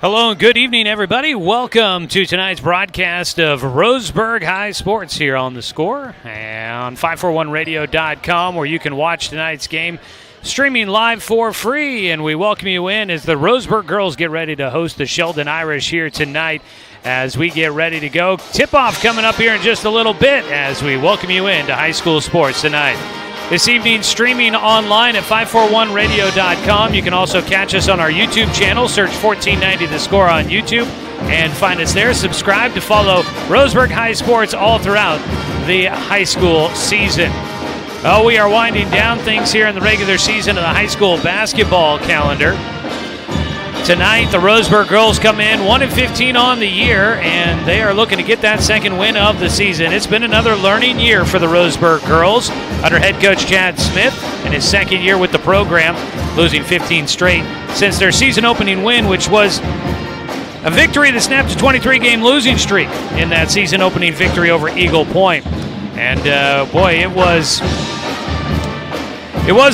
Hello and good evening, everybody. Welcome to tonight's broadcast of Roseburg High Sports here on The Score and on 541radio.com, where you can watch tonight's game streaming live for free. And we welcome you in as the Roseburg girls get ready to host the Sheldon Irish here tonight as we get ready to go. Tip-off coming up here in just a little bit as we welcome you into high school sports tonight. This evening, streaming online at 541radio.com. You can also catch us on our YouTube channel. Search 1490 The Score on YouTube and find us there. Subscribe to follow Roseburg High Sports all throughout the high school season. Oh, we are winding down things here in the regular season of the high school basketball calendar. Tonight, the Roseburg girls come in 1-15 on the year, and they are looking to get that second win of the season. It's been another learning year for the Roseburg girls under head coach Chad Smith in his second year with the program, losing 15 straight since their season-opening win, which was a victory that snapped a 23-game losing streak in that season-opening victory over Eagle Point. And, boy, it was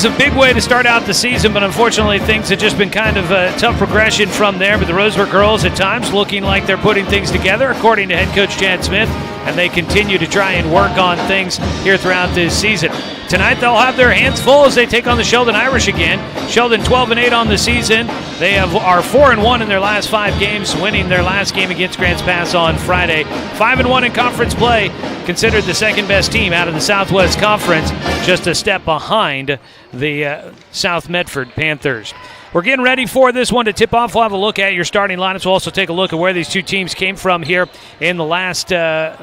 a big way to start out the season, but unfortunately things have just been kind of a tough progression from there. But the Roseburg girls at times looking like they're putting things together, according to head coach Chad Smith, and they continue to try and work on things here throughout this season. Tonight they'll have their hands full as they take on the Sheldon Irish again. Sheldon 12-8 on the season. They are 4-1 in their last 5 games, winning their last game against Grants Pass on Friday. 5-1 in conference play, considered the second best team out of the Southwest Conference, just a step behind the South Medford Panthers. We're getting ready for this one to tip off. We'll have a look at your starting lineups. We'll also take a look at where these two teams came from here in the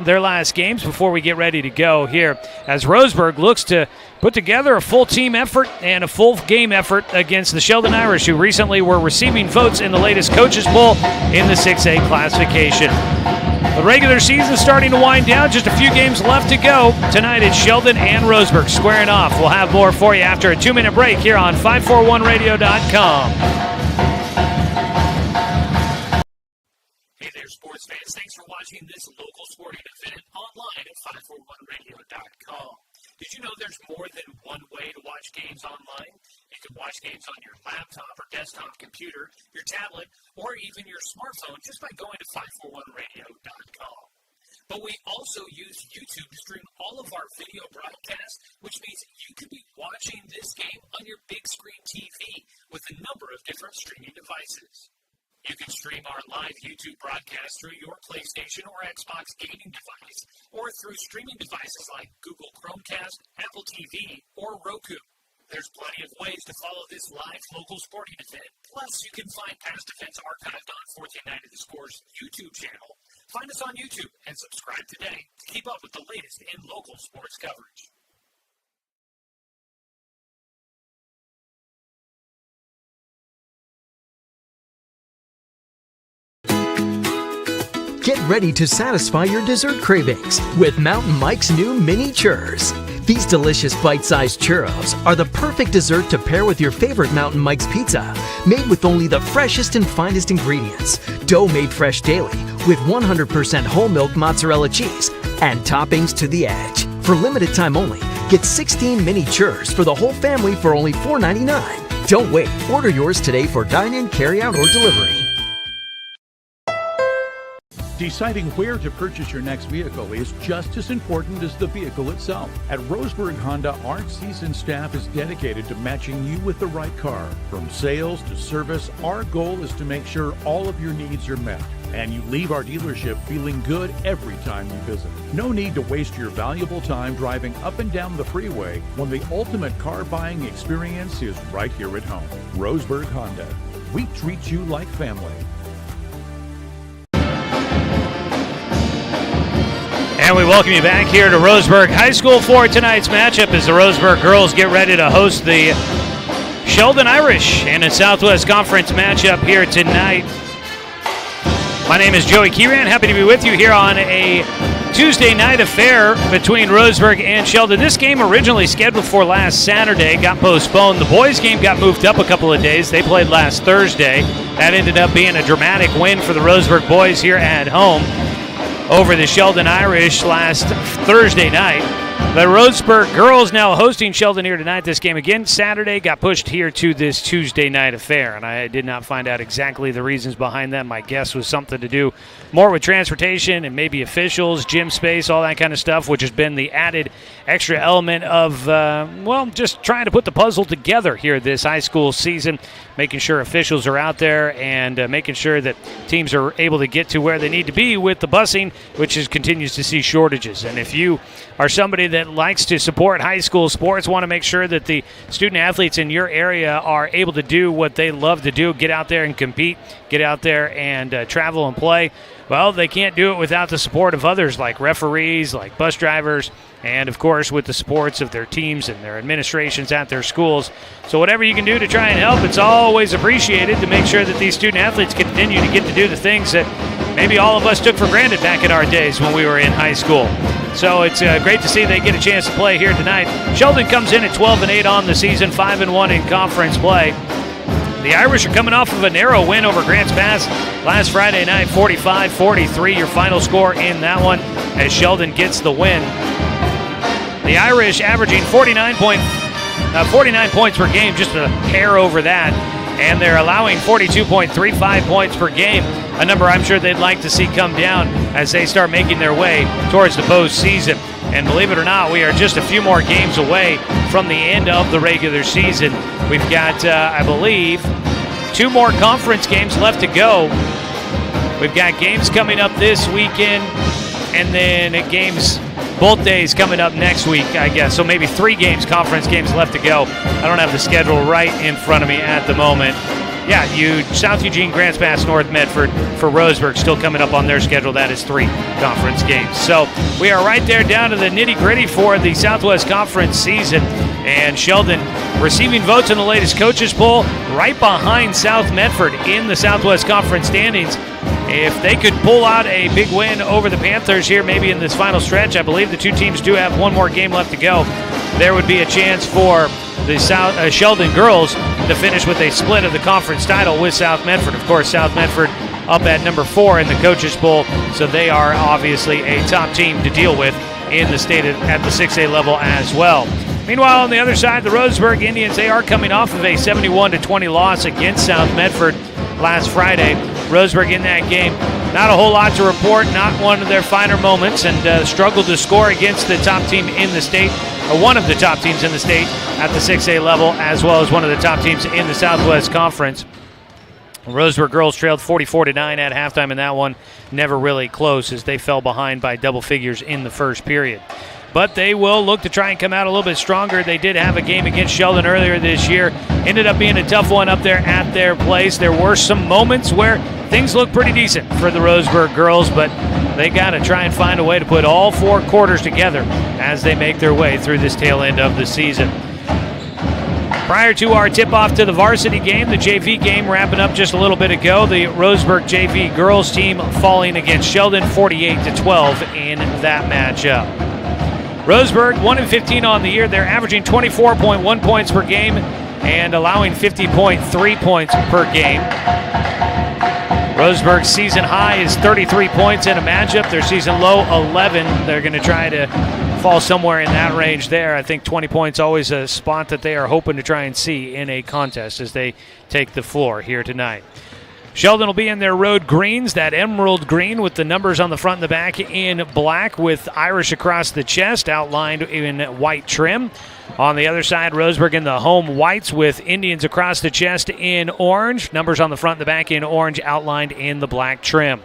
their last games before we get ready to go here, as Roseburg looks to put together a full team effort and a full game effort against the Sheldon Irish, who recently were receiving votes in the latest Coaches Bowl in the 6A classification. The regular season is starting to wind down. Just a few games left to go. Tonight it's Sheldon and Roseburg squaring off. We'll have more for you after a 2-minute break here on 541radio.com. Hey there, sports fans. Thanks for watching this local sporting event online at 541radio.com. Did you know there's more than one way to watch games online? You can watch games on your laptop or desktop computer, your tablet, or even your smartphone just by going to 541radio.com. But we also use YouTube to stream all of our video broadcasts, which means you could be watching this game on your big screen TV with a number of different streaming devices. You can stream our live YouTube broadcast through your PlayStation or Xbox gaming device, or through streaming devices like Google Chromecast, Apple TV, or Roku. There's plenty of ways to follow this live local sporting event. Plus, you can find past events archived on 1490 The Score's YouTube channel. Find us on YouTube and subscribe today to keep up with the latest in local sports coverage. Get ready to satisfy your dessert cravings with Mountain Mike's new mini churros. These delicious bite-sized churros are the perfect dessert to pair with your favorite Mountain Mike's pizza, made with only the freshest and finest ingredients, dough made fresh daily with 100% whole milk mozzarella cheese, and toppings to the edge. For limited time only, get 16 mini churros for the whole family for only $4.99. Don't wait. Order yours today for dine-in, carry-out, or delivery. Deciding where to purchase your next vehicle is just as important as the vehicle itself. At Roseburg Honda, our seasoned staff is dedicated to matching you with the right car. From sales to service, our goal is to make sure all of your needs are met, and you leave our dealership feeling good every time you visit. No need to waste your valuable time driving up and down the freeway when the ultimate car buying experience is right here at home. Roseburg Honda. We treat you like family. And we welcome you back here to Roseburg High School for tonight's matchup as the Roseburg girls get ready to host the Sheldon Irish in a Southwest Conference matchup here tonight. My name is Joey Kieran. Happy to be with you here on a Tuesday night affair between Roseburg and Sheldon. This game originally scheduled for last Saturday got postponed. The boys' game got moved up a couple of days. They played last Thursday. That ended up being a dramatic win for the Roseburg boys here at home over the Sheldon Irish last Thursday night. The Roseburg girls now hosting Sheldon here tonight. This game again Saturday got pushed here to this Tuesday night affair, and I did not find out exactly the reasons behind that. My guess was something to do more with transportation and maybe officials, gym space, all that kind of stuff, which has been the added extra element of, just trying to put the puzzle together here this high school season, making sure officials are out there and making sure that teams are able to get to where they need to be with the busing, which continues to see shortages. And if you are somebody that likes to support high school sports, want to make sure that the student athletes in your area are able to do what they love to do, get out there and compete, get out there and travel and play, well, they can't do it without the support of others like referees, like bus drivers, and, of course, with the supports of their teams and their administrations at their schools. So whatever you can do to try and help, it's always appreciated to make sure that these student athletes continue to get to do the things that maybe all of us took for granted back in our days when we were in high school. So it's great to see they get a chance to play here tonight. Sheldon comes in at 12-8 on the season, 5-1 in conference play. The Irish are coming off of a narrow win over Grants Pass last Friday night, 45-43, your final score in that one as Sheldon gets the win. The Irish averaging 49 points per game, just a hair over that, and they're allowing 42.35 points per game, a number I'm sure they'd like to see come down as they start making their way towards the postseason. And believe it or not, we are just a few more games away from the end of the regular season. We've got, I believe, 2 more conference games left to go. We've got games coming up this weekend, and then games both days coming up next week, I guess. So maybe 3 conference games left to go. I don't have the schedule right in front of me at the moment. Yeah, South Eugene, Grants Pass, North Medford for Roseburg still coming up on their schedule. That is 3 conference games. So we are right there down to the nitty-gritty for the Southwest Conference season. And Sheldon receiving votes in the latest coaches poll, right behind South Medford in the Southwest Conference standings. If they could pull out a big win over the Panthers here maybe in this final stretch, I believe the 2 teams do have 1 more game left to go, there would be a chance for the Sheldon girls to finish with a split of the conference title with South Medford. Of course, South Medford up at number 4 in the coaches poll, so they are obviously a top team to deal with in the state at the 6A level as well. Meanwhile, on the other side, the Roseburg Indians, they are coming off of a 71-20 loss against South Medford last Friday. Roseburg in that game, not a whole lot to report, not one of their finer moments, and struggled to score against the top team in the state, or one of the top teams in the state at the 6A level, as well as one of the top teams in the Southwest Conference. Roseburg girls trailed 44-9 at halftime in that one, never really close as they fell behind by double figures in the first period. But they will look to try and come out a little bit stronger. They did have a game against Sheldon earlier this year. Ended up being a tough one up there at their place. There were some moments where things looked pretty decent for the Roseburg girls, but they got to try and find a way to put all 4 quarters together as they make their way through this tail end of the season. Prior to our tip-off to the varsity game, the JV game wrapping up just a little bit ago, the Roseburg JV girls team falling against Sheldon 48-12 in that matchup. Roseburg 1-15 on the year. They're averaging 24.1 points per game and allowing 50.3 points per game. Roseburg's season high is 33 points in a matchup. Their season low, 11. They're going to try to fall somewhere in that range there. I think 20 points always a spot that they are hoping to try and see in a contest as they take the floor here tonight. Sheldon will be in their road greens, that emerald green with the numbers on the front and the back in black with Irish across the chest outlined in white trim. On the other side, Roseburg in the home whites with Indians across the chest in orange, numbers on the front and the back in orange outlined in the black trim.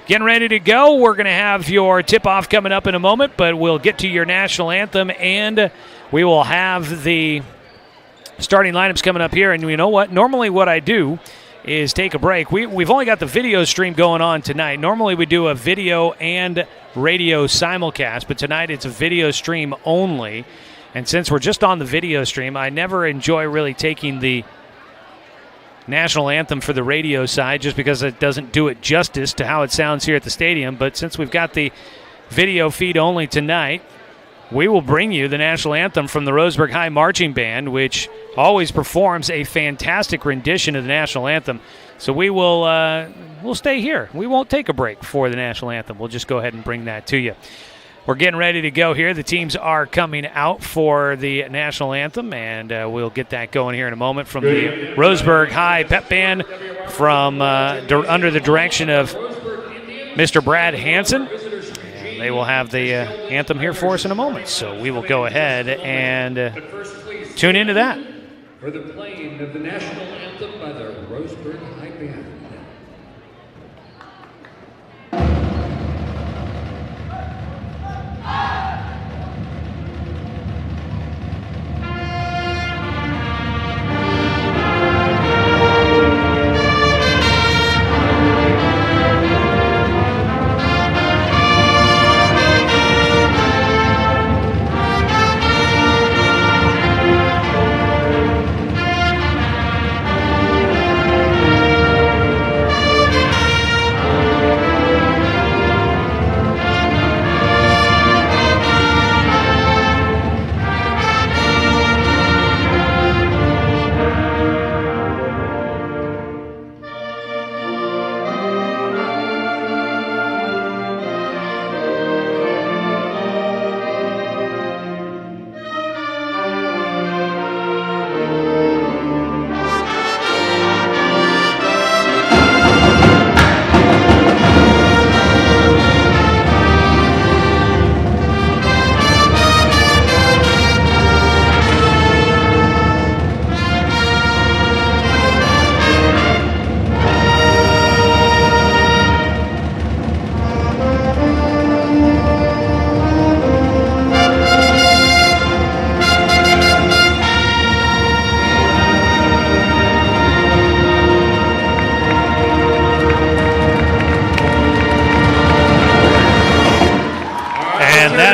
Getting ready to go. We're going to have your tip-off coming up in a moment, but we'll get to your national anthem, and we will have the starting lineups coming up here. And you know what? Normally what I do is take a break. We've only got the video stream going on tonight. Normally we do a video and radio simulcast, but tonight it's a video stream only. And since we're just on the video stream, I never enjoy really taking the national anthem for the radio side just because it doesn't do it justice to how it sounds here at the stadium. But since we've got the video feed only tonight, we will bring you the national anthem from the Roseburg High Marching Band, which always performs a fantastic rendition of the national anthem. So we will we'll stay here. We won't take a break for the national anthem. We'll just go ahead and bring that to you. we're getting ready to go here. The teams are coming out for the national anthem, and we'll get that going here in a moment from the Roseburg High Pep Band from under the direction of Mr. Brad Hansen. And they will have the anthem here for us in a moment, so we will go ahead and tune into that. For the playing of the national anthem by the Roseburg High Band.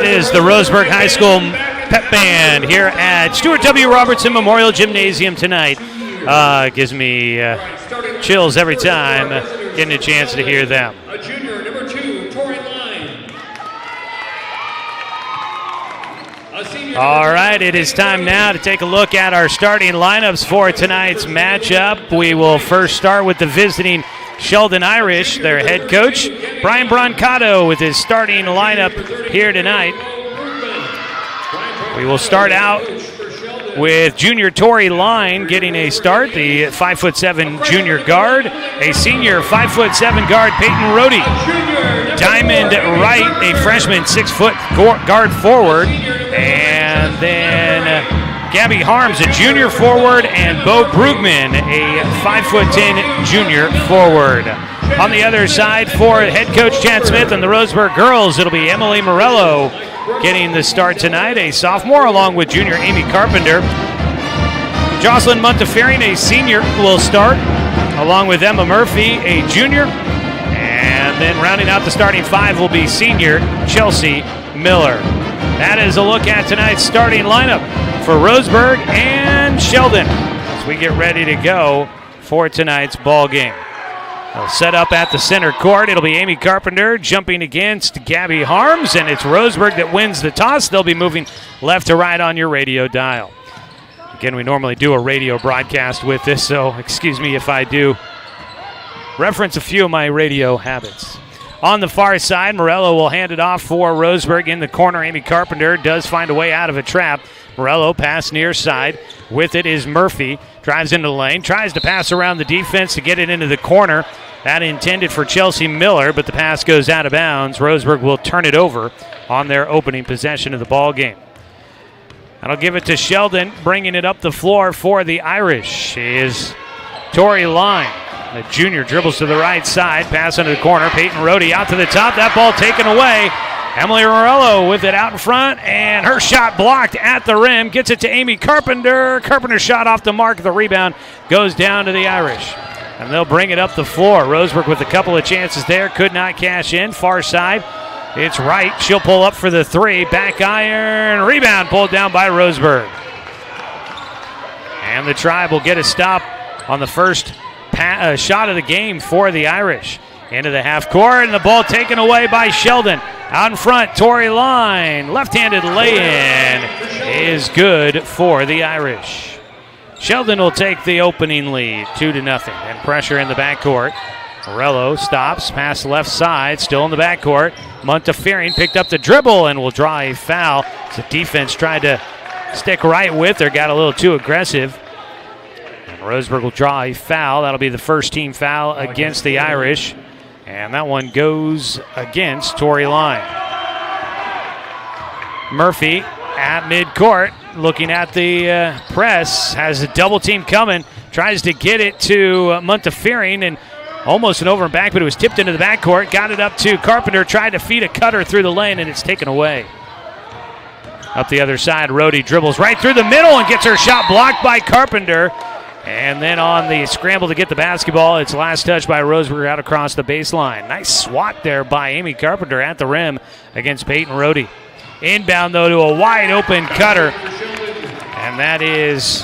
Is the Roseburg High School Pep Band here at Stuart W. Robertson Memorial Gymnasium tonight. Gives me chills every time getting a chance to hear them. A junior, number 2, Tori Line. All right, it is time now to take a look at our starting lineups for tonight's matchup. We will first start with the visiting Sheldon Irish, their head coach, Brian Brancato, with his starting lineup here tonight. We will start out with junior Tori Line getting a start, the 5'7" junior guard, a senior 5'7" guard, Peyton Rohde. Diamond Wright, a freshman 6-foot guard forward, and then Gabby Harms, a junior forward, and Bo Brugman, a 5'10" junior forward. On the other side for head coach Chad Smith and the Roseburg girls, it'll be Emily Morello getting the start tonight, a sophomore, along with junior Amy Carpenter. Jocelyn Montefiore, a senior, will start, along with Emma Murphy, a junior. And then rounding out the starting five will be senior Chelsea Miller. That is a look at tonight's starting lineup for Roseburg and Sheldon as we get ready to go for tonight's ball game. They'll set up at the center court. It'll be Amy Carpenter jumping against Gabby Harms, and it's Roseburg that wins the toss. They'll be moving left to right on your radio dial. Again, we normally do a radio broadcast with this, so excuse me if I do reference a few of my radio habits. On the far side, Morello will hand it off for Roseburg in the corner. Amy Carpenter does find a way out of a trap. Morello pass near side. With it is Murphy. Drives into the lane. Tries to pass around the defense to get it into the corner. That intended for Chelsea Miller, but the pass goes out of bounds. Roseburg will turn it over on their opening possession of the ball game. And I'll give it to Sheldon, bringing it up the floor for the Irish is Tori Line. The junior dribbles to the right side, pass into the corner. Peyton Rohde out to the top. That ball taken away. Emily Morello with it out in front, and her shot blocked at the rim. Gets it to Amy Carpenter. Carpenter's shot off the mark. The rebound goes down to the Irish. And they'll bring it up the floor. Roseburg with a couple of chances there. Could not cash in. Far side, it's Wright. She'll pull up for the three. Back iron. Rebound pulled down by Roseburg. And the Tribe will get a stop on the first shot of the game for the Irish. Into the half court, and the ball taken away by Sheldon. Out in front, Tori Line. Left-handed lay-in is good for the Irish. Sheldon will take the opening lead, 2-0, and pressure in the backcourt. Morello stops, pass left side, still in the backcourt. Montefiore picked up the dribble and will draw a foul. The defense tried to stick right with her, got a little too aggressive. And Roseburg will draw a foul. That'll be the first team foul against the Irish. And that one goes against Tory Line. Murphy at midcourt, looking at the press, has a double team coming, tries to get it to Montefiore, and almost an over and back, but it was tipped into the backcourt, got it up to Carpenter, tried to feed a cutter through the lane, and it's taken away. Up the other side, Rhodey dribbles right through the middle and gets her shot blocked by Carpenter. And then on the scramble to get the basketball, it's last touch by Roseburg out across the baseline. Nice swat there by Amy Carpenter at the rim against Peyton Rhodey. Inbound, though, to a wide-open cutter. And that is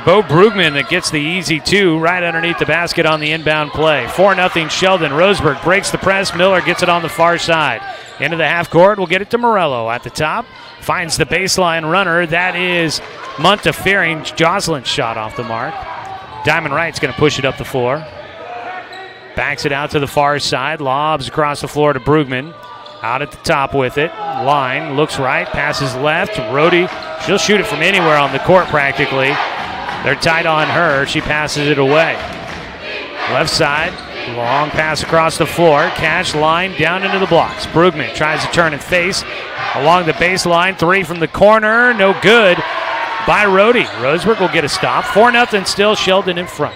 Bo Brugman that gets the easy two right underneath the basket on the inbound play. 4-0 Sheldon. Roseburg breaks the press. Miller gets it on the far side. Into the half court. We'll get it to Morello at the top. Finds the baseline runner. That is Montefiore. Jocelyn's shot off the mark. Diamond Wright's going to push it up the floor. Backs it out to the far side. Lobs across the floor to Brugman. Out at the top with it. Line looks right. Passes left. Rhodey. She'll shoot it from anywhere on the court practically. They're tight on her. She passes it away. Left side. Long pass across the floor. Cash line down into the blocks. Brugman tries to turn and face along the baseline. Three from the corner. No good by Rhodey. Roseburg will get a stop. 4-0 still. Sheldon in front.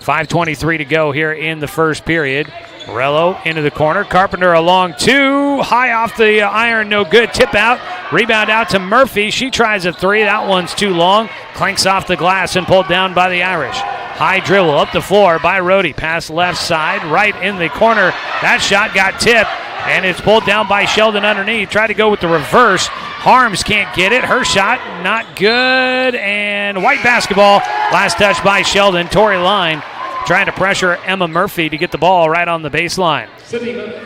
5:23 to go here in the first period. Morello into the corner. Carpenter along two. High off the iron. No good. Tip out. Rebound out to Murphy. She tries a three. That one's too long. Clanks off the glass and pulled down by the Irish. High dribble up the floor by Rhodey. Pass left side. Right in the corner. That shot got tipped. And it's pulled down by Sheldon underneath. Tried to go with the reverse. Harms can't get it. Her shot not good. And white basketball. Last touch by Sheldon. Tory Line trying to pressure Emma Murphy to get the ball right on the baseline.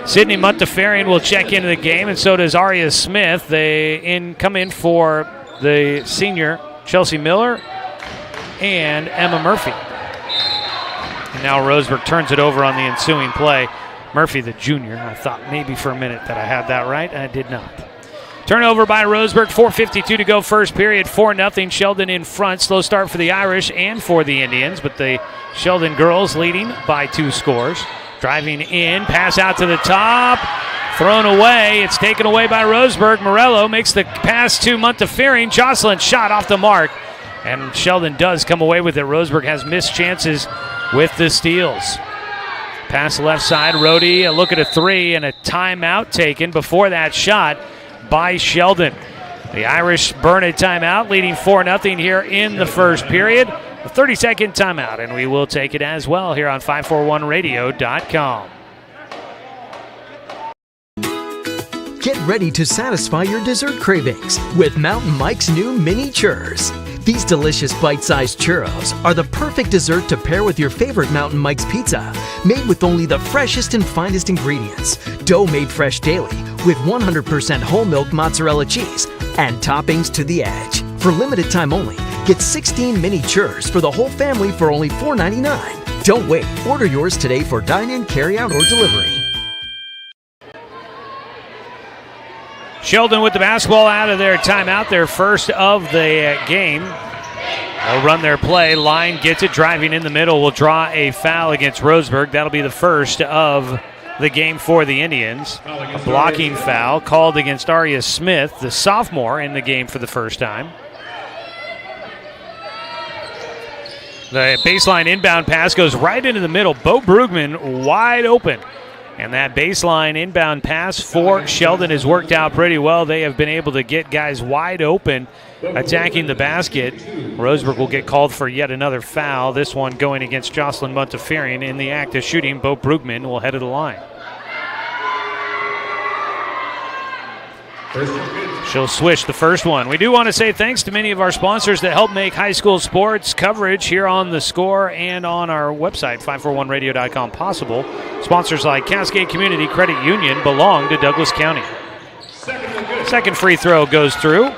Sydney Montefiore will check into the game, and so does Aria Smith. They come in for the senior Chelsea Miller and Emma Murphy. And now Roseburg turns it over on the ensuing play. Murphy, the junior. I thought maybe for a minute that I had that right. I did not. Turnover by Roseburg. 4:52 to go first period. 4-0 Sheldon in front. Slow start for the Irish and for the Indians, but the Sheldon girls leading by 2 scores. Driving in. Pass out to the top. Thrown away. It's taken away by Roseburg. Morello makes the pass to Montefiore. Jocelyn shot off the mark. And Sheldon does come away with it. Roseburg has missed chances with the steals. Pass left side. Rhodey, a look at a three and a timeout taken before that shot by Sheldon. The Irish burn a timeout, leading 4-0 here in the first period. A 30-second timeout, and we will take it as well here on 541radio.com. Get ready to satisfy your dessert cravings with Mountain Mike's new mini churros. These delicious bite-sized churros are the perfect dessert to pair with your favorite Mountain Mike's pizza. Made with only the freshest and finest ingredients. Dough made fresh daily with 100% whole milk mozzarella cheese and toppings to the edge. For limited time only, get 16 mini churros for the whole family for only $4.99. Don't wait. Order yours today for dine-in, carry-out, or delivery. Sheldon with the basketball out of their timeout, their first of the game. They'll run their play. Line gets it, driving in the middle. Will draw a foul against Roseburg. That'll be the first of the game for the Indians. A blocking foul called against Aria Smith, the sophomore, in the game for the first time. The baseline inbound pass goes right into the middle. Bo Brugman wide open. And that baseline inbound pass for Sheldon has worked out pretty well. They have been able to get guys wide open attacking the basket. Roseburg will get called for yet another foul. This one going against Jocelyn Montefiore. In the act of shooting, Bo Brugman will head to the line. She'll swish the first one. We do want to say thanks to many of our sponsors that help make high school sports coverage here on The Score and on our website, 541radio.com, possible. Sponsors like Cascade Community Credit Union belong to Douglas County. Second free throw goes through.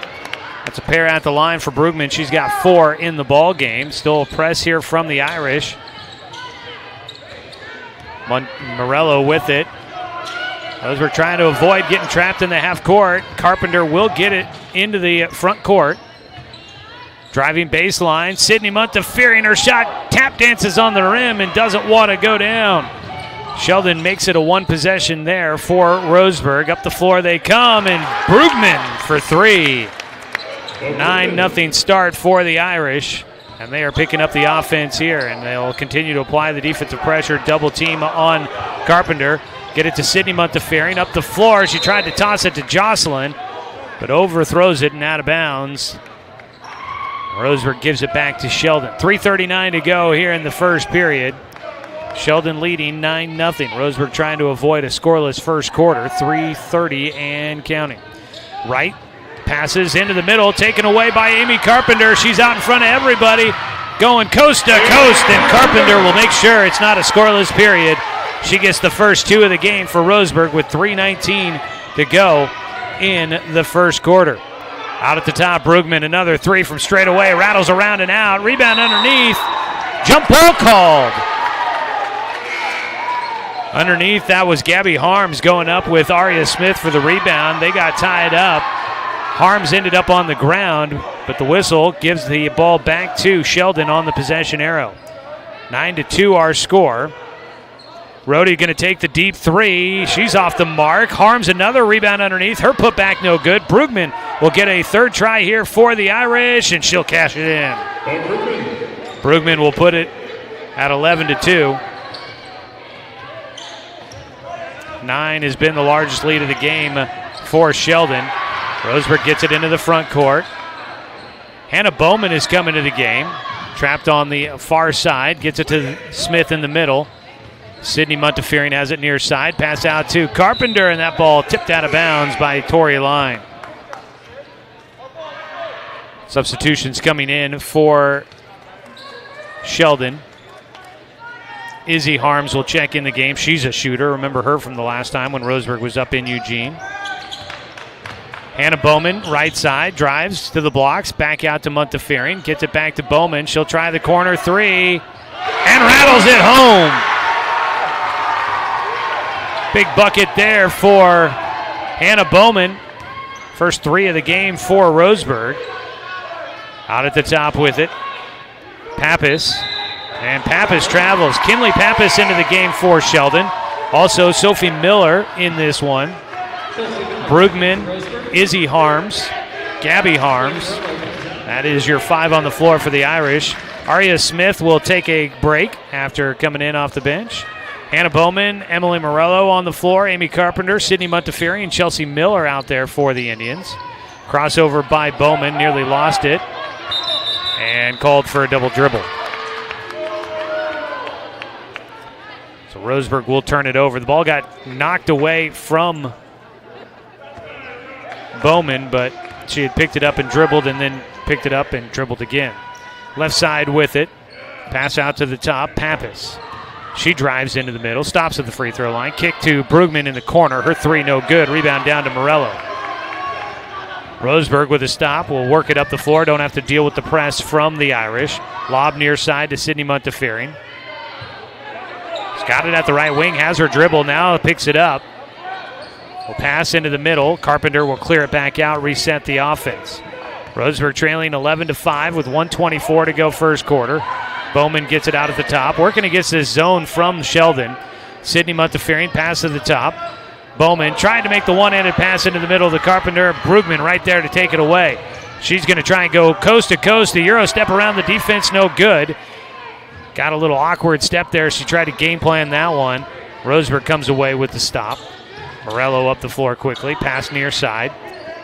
That's a pair at the line for Brugman. She's got 4 in the ball game. Still a press here from the Irish. Morello with it. Roseburg trying to avoid getting trapped in the half court. Carpenter will get it into the front court. Driving baseline, Sydney Montefiore, her shot tap dances on the rim and doesn't want to go down. Sheldon makes it a one possession there for Roseburg. Up the floor they come, and Brugman for three. 9-0 start for the Irish, and they are picking up the offense here, and they'll continue to apply the defensive pressure, double team on Carpenter. Get it to Sydney Montefiore, up the floor. She tried to toss it to Jocelyn, but overthrows it and out of bounds. Roseburg gives it back to Sheldon. 3:39 to go here in the first period. Sheldon leading 9-0. Roseburg trying to avoid a scoreless first quarter. 3:30 and counting. Wright passes into the middle, taken away by Amy Carpenter. She's out in front of everybody, going coast to coast, and Carpenter will make sure it's not a scoreless period. She gets the first two of the game for Roseburg with 3:19 to go in the first quarter. Out at the top, Brugman, another three from straight away, rattles around and out, rebound underneath, jump ball called. Underneath, that was Gabby Harms going up with Aria Smith for the rebound. They got tied up. Harms ended up on the ground, but the whistle gives the ball back to Sheldon on the possession arrow. 9-2 our score. Rhodey going to take the deep three. She's off the mark. Harms another rebound underneath. Her putback no good. Brugman will get a third try here for the Irish, and she'll cash it in. Brugman will put it at 11-2. 9 has been the largest lead of the game for Sheldon. Roseburg gets it into the front court. Hannah Bowman is coming to the game. Trapped on the far side. Gets it to Smith in the middle. Sydney Montefiore has it near side. Pass out to Carpenter, and that ball tipped out of bounds by Tori Line. Substitutions coming in for Sheldon. Izzy Harms will check in the game. She's a shooter. Remember her from the last time when Roseburg was up in Eugene. Hannah Bowman, right side, drives to the blocks, back out to Montefiore. Gets it back to Bowman. She'll try the corner three and rattles it home. Big bucket there for Hannah Bowman. First three of the game for Roseburg. Out at the top with it. Pappas. And Pappas travels. Kinley Pappas into the game for Sheldon. Also Sophie Miller in this one. Brugman, Izzy Harms, Gabby Harms. That is your five on the floor for the Irish. Aria Smith will take a break after coming in off the bench. Hannah Bowman, Emily Morello on the floor, Amy Carpenter, Sydney Montefiore, and Chelsea Miller out there for the Indians. Crossover by Bowman, nearly lost it, and called for a double dribble. So Roseburg will turn it over. The ball got knocked away from Bowman, but she had picked it up and dribbled, and then picked it up and dribbled again. Left side with it. Pass out to the top, Pappas. She drives into the middle, stops at the free throw line. Kick to Brugman in the corner. Her three no good. Rebound down to Morello. Roseburg with a stop will work it up the floor. Don't have to deal with the press from the Irish. Lob near side to Sydney Montefiore. She's got it at the right wing, has her dribble, now picks it up. Will pass into the middle. Carpenter will clear it back out, reset the offense. Roseburg trailing 11-5 with 1:24 to go first quarter. Bowman gets it out at the top, working against this zone from Sheldon. Sydney Montefiore pass to the top. Bowman tried to make the one-handed pass into the middle of the Carpenter. Brugman right there to take it away. She's going to try and go coast to coast. The Euro step around the defense, no good. Got a little awkward step there. She tried to game plan that one. Roseburg comes away with the stop. Morello up the floor quickly. Pass near side.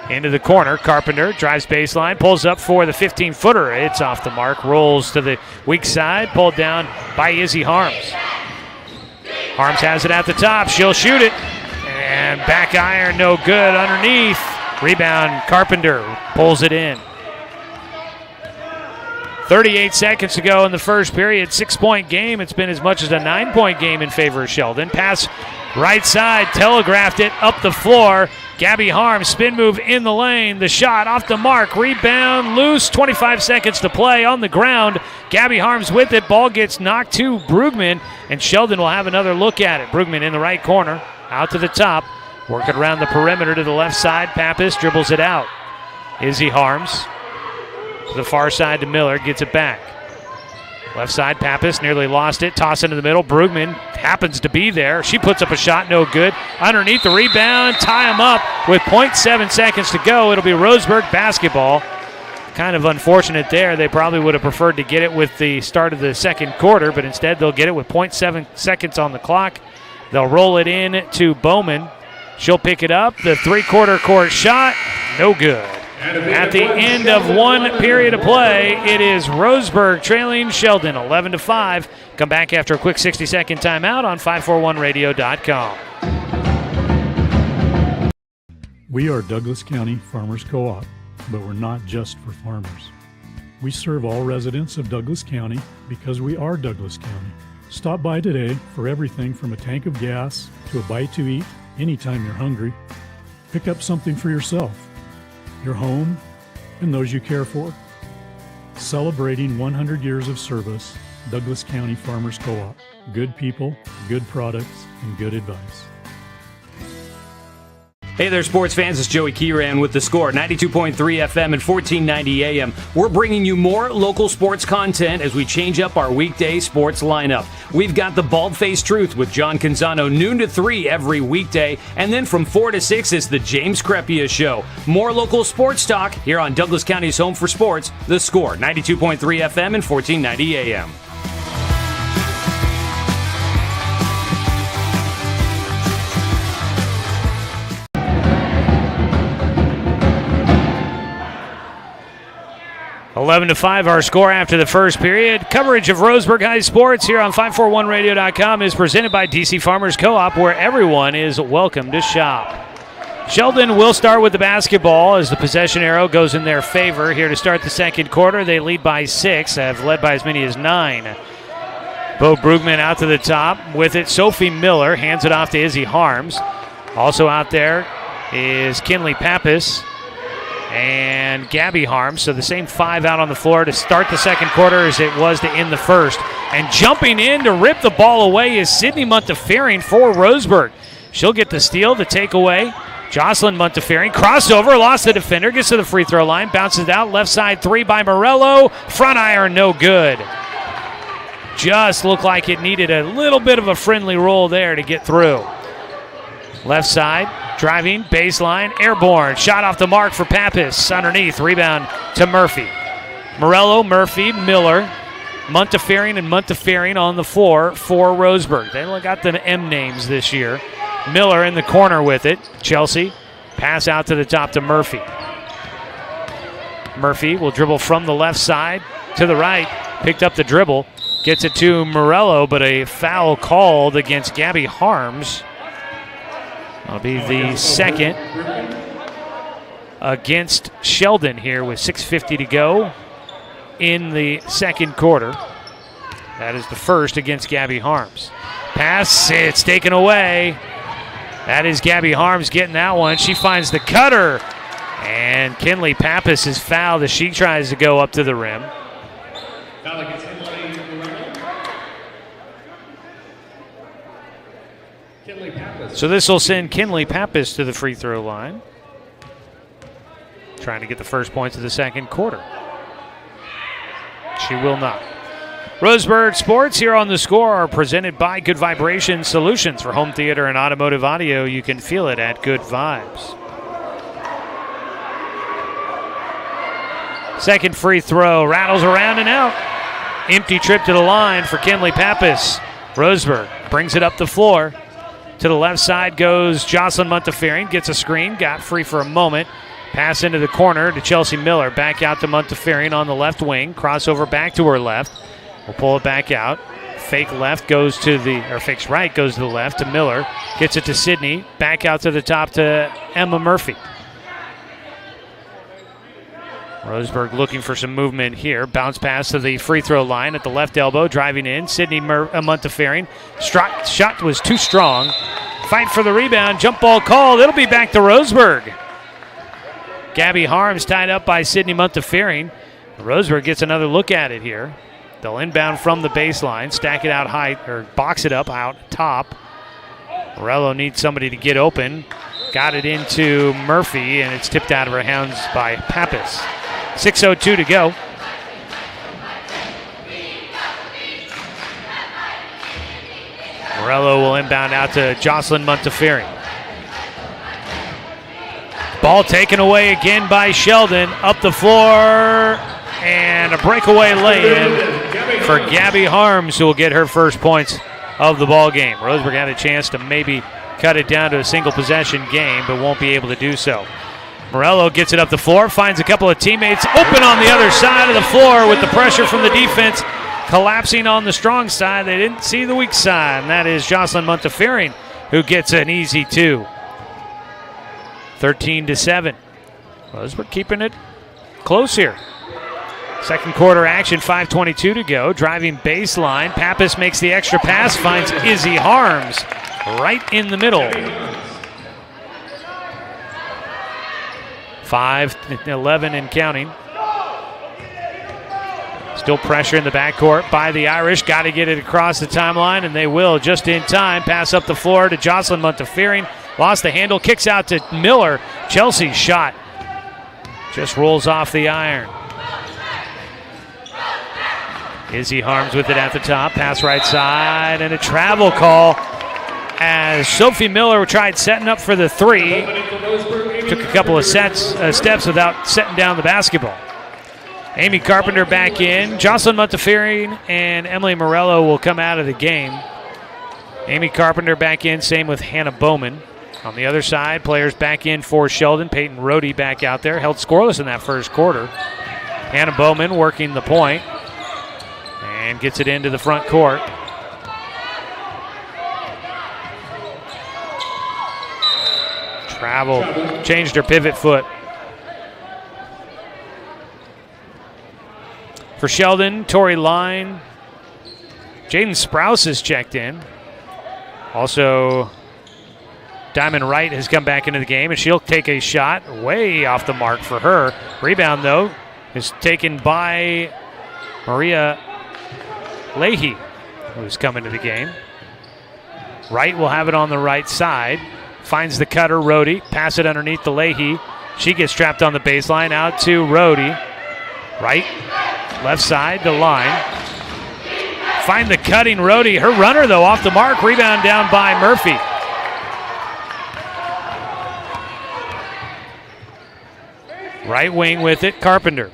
Into the corner. Carpenter drives baseline. Pulls up for the 15-footer. It's off the mark. Rolls to the weak side. Pulled down by Izzy Harms. Harms has it at the top. She'll shoot it. And back iron, no good. Underneath. Rebound. Carpenter pulls it in. 38 seconds to go in the first period. 6-point game. It's been as much as a 9-point game in favor of Sheldon. Pass right side. Telegraphed it up the floor. Gabby Harms, spin move in the lane. The shot off the mark. Rebound loose. 25 seconds to play on the ground. Gabby Harms with it. Ball gets knocked to Brugman, and Sheldon will have another look at it. Brugman in the right corner. Out to the top. Working around the perimeter to the left side. Pappas dribbles it out. Izzy Harms to the far side to Miller. Gets it back. Left side, Pappas nearly lost it. Toss into the middle. Brugman happens to be there. She puts up a shot, no good. Underneath the rebound, tie him up with 0.7 seconds to go. It'll be Roseburg basketball. Kind of unfortunate there. They probably would have preferred to get it with the start of the second quarter, but instead they'll get it with 0.7 seconds on the clock. They'll roll it in to Bowman. She'll pick it up. The three-quarter court shot, no good. At the end of one period of play, it is Roseburg trailing Sheldon 11-5. Come back after a quick 60-second timeout on 541radio.com. We are Douglas County Farmers Co-op, but we're not just for farmers. We serve all residents of Douglas County because we are Douglas County. Stop by today for everything from a tank of gas to a bite to eat anytime you're hungry. Pick up something for yourself, your home, and those you care for. Celebrating 100 years of service, Douglas County Farmers Co-op. Good people, good products, and good advice. Hey there, sports fans. It's Joey Kieran with The Score, 92.3 FM and 1490 AM. We're bringing you more local sports content as we change up our weekday sports lineup. We've got the Bald-Faced Truth with John Canzano, noon to 3 every weekday. And then from 4 to 6 is the James Crepia Show. More local sports talk here on Douglas County's home for sports, The Score, 92.3 FM and 1490 AM. Eleven to 5, our score after the first period. Coverage of Roseburg High Sports here on 541radio.com is presented by DC Farmers Co-op, where everyone is welcome to shop. Sheldon will start with the basketball as the possession arrow goes in their favor. Here to start the second quarter, they lead by 6, have led by as many as 9. Bo Brugman out to the top with it. Sophie Miller hands it off to Izzy Harms. Also out there is Kinley Pappas and Gabby Harms. So the same 5 out on the floor to start the second quarter as it was to end the first. And jumping in to rip the ball away is Sydney Montefiore for Roseburg. She'll get the steal, the takeaway. Jocelyn Montefiore, crossover, lost the defender, gets to the free throw line, bounces out, left side 3 by Morello. Front iron, no good. Just looked like it needed a little bit of a friendly roll there to get through. Left side, driving, baseline, airborne. Shot off the mark for Pappas. Underneath, rebound to Murphy. Morello, Murphy, Miller, Montefiore and Montefiore on the floor for Roseburg. They got the M names this year. Miller in the corner with it. Chelsea, pass out to the top to Murphy. Murphy will dribble from the left side to the right. Picked up the dribble. Gets it to Morello, but a foul called against Gabby Harms. That'll be the second against Sheldon here with 6:50 to go in the second quarter. That is the first against Gabby Harms. Pass, it's taken away. That is Gabby Harms getting that one. She finds the cutter. And Kinley Pappas is fouled as she tries to go up to the rim. So this will send Kinley Pappas to the free throw line. Trying to get the first points of the second quarter. She will not. Roseburg Sports here on The Score are presented by Good Vibration Solutions. For home theater and automotive audio, you can feel it at Good Vibes. Second free throw, rattles around and out. Empty trip to the line for Kinley Pappas. Roseburg brings it up the floor. To the left side goes Jocelyn Montefiore, gets a screen, got free for a moment. Pass into the corner to Chelsea Miller. Back out to Montefiore on the left wing. Crossover back to her left. We'll pull it back out. Fake left goes to the, or fakes right goes to the left to Miller. Gets it to Sydney. Back out to the top to Emma Murphy. Roseburg looking for some movement here. Bounce pass to the free throw line at the left elbow. Driving in. Sydney Montefiore. Shot was too strong. fight for the rebound. Jump ball called. It'll be back to Roseburg. Gabby Harms tied up by Sydney Montefiore. Roseburg gets another look at it here. They'll inbound from the baseline, stack it out high, or box it up out top. Morello needs somebody to get open. Got it into Murphy, and it's tipped out of her hands by Pappas. 6:02 to go. Morello will inbound out to Jocelyn Montefiore. Ball taken away again by Sheldon. Up the floor, and a breakaway lay-in for Gabby Harms, who will get her first points of the ball game. Roseburg had a chance to maybe cut it down to a single possession game, but won't be able to do so. Morello gets it up the floor, finds a couple of teammates open on the other side of the floor with the pressure from the defense collapsing on the strong side. They didn't see the weak side, and that is Jocelyn Montefiore, who gets an easy 2. 13-7. Roseburg keeping it close here. Second quarter action, 5:22 to go. Driving baseline. Pappas makes the extra pass, finds Izzy Harms right in the middle. 5-11 and counting. Still pressure in the backcourt by the Irish. Got to get it across the timeline, and they will just in time. Pass up the floor to Jocelyn Montefiore. Lost the handle, kicks out to Miller. Chelsea's shot just rolls off the iron. Izzy Harms with it at the top. Pass right side, and a travel call as Sophie Miller tried setting up for the 3. Took a couple of steps without setting down the basketball. Amy Carpenter back in. Jocelyn Montefiore and Emily Morello will come out of the game. Amy Carpenter back in, same with Hannah Bowman. On the other side, players back in for Sheldon. Peyton Rohde back out there. Held scoreless in that first quarter. Hannah Bowman working the point and gets it into the front court. Travel, changed her pivot foot. For Sheldon, Tori Line. Jaden Sprouse is checked in. Also, Diamond Wright has come back into the game, and she'll take a shot way off the mark for her. Rebound, though, is taken by Maria Leahy, who's come into the game. Wright will have it on the right side. Finds the cutter, Rohde. Pass it underneath to Leahy. She gets trapped on the baseline. Out to Rohde. Wright, left side, the line. Find the cutting Rohde. Her runner, though, off the mark. Rebound down by Murphy. Right wing with it, Carpenter.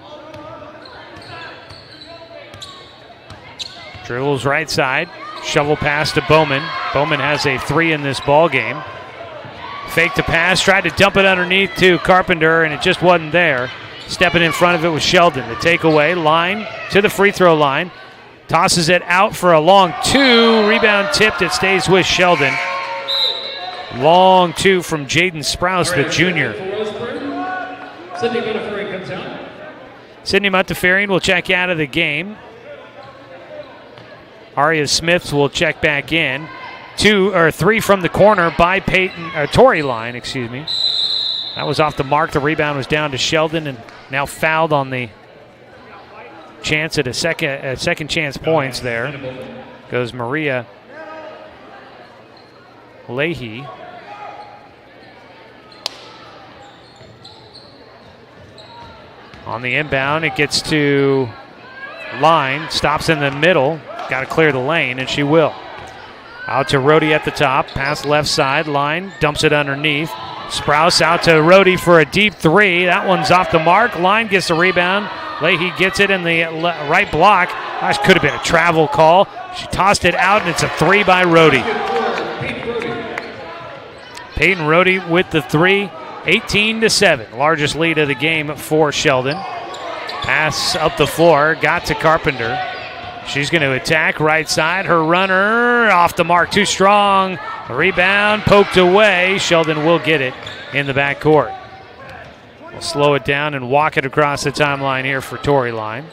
Dribbles right side. Shovel pass to Bowman. Bowman has a 3 in this ball game. Fake the pass, tried to dump it underneath to Carpenter, and it just wasn't there. Stepping in front of it was Sheldon. The takeaway, line to the free throw line. Tosses it out for a long 2. Rebound tipped. It stays with Sheldon. Long 2 from Jaden Sprouse, the junior. Sydney Montefiore comes out. Sydney Montefiore will check out of the game. Aria Smith will check back in. 3 from the corner by Tori Line, excuse me. That was off the mark. The rebound was down to Sheldon, and now fouled on the chance at a second chance points there. Goes Maria Leahy. On the inbound, it gets to Line. Stops in the middle. Got to clear the lane, and she will. Out to Rohde at the top. Pass left side. Line dumps it underneath. Sprouse out to Rohde for a deep 3. That one's off the mark. Line gets the rebound. Leahy gets it in the right block. That could have been a travel call. She tossed it out, and it's a 3 by Rohde. Peyton Rohde with the 3. 18-7. Largest lead of the game for Sheldon. Pass up the floor. Got to Carpenter. She's going to attack right side. Her runner off the mark. Too strong. Rebound poked away. Sheldon will get it in the backcourt. We'll slow it down and walk it across the timeline here for Tori Line.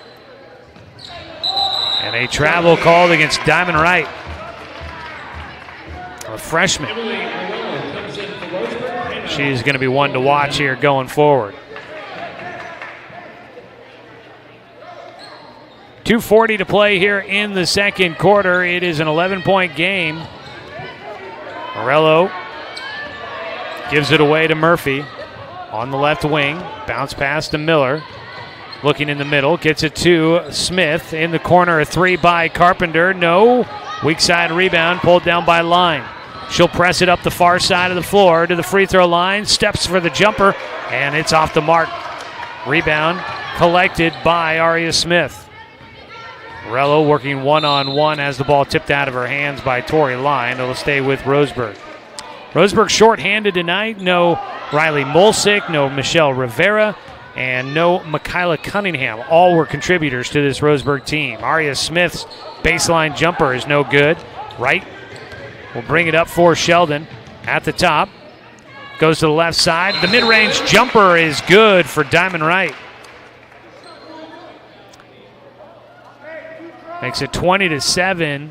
And a travel called against Diamond Wright. A freshman. She's going to be one to watch here going forward. 2:40 to play here in the second quarter. It is an 11-point game. Morello gives it away to Murphy on the left wing. Bounce pass to Miller. Looking in the middle. Gets it to Smith. In the corner, a three by Carpenter. No. Weak side rebound. Pulled down by Line. She'll press it up the far side of the floor to the free throw line. Steps for the jumper. And it's off the mark. Rebound collected by Aria Smith. Morello working one-on-one as the ball tipped out of her hands by Tori Line. It'll stay with Roseburg. Roseburg shorthanded tonight. No Riley Mulsick, no Michelle Rivera, and no Michaela Cunningham. All were contributors to this Roseburg team. Aria Smith's baseline jumper is no good. Wright will bring it up for Sheldon at the top. Goes to the left side. The mid-range jumper is good for Diamond Wright. Makes it 20-7.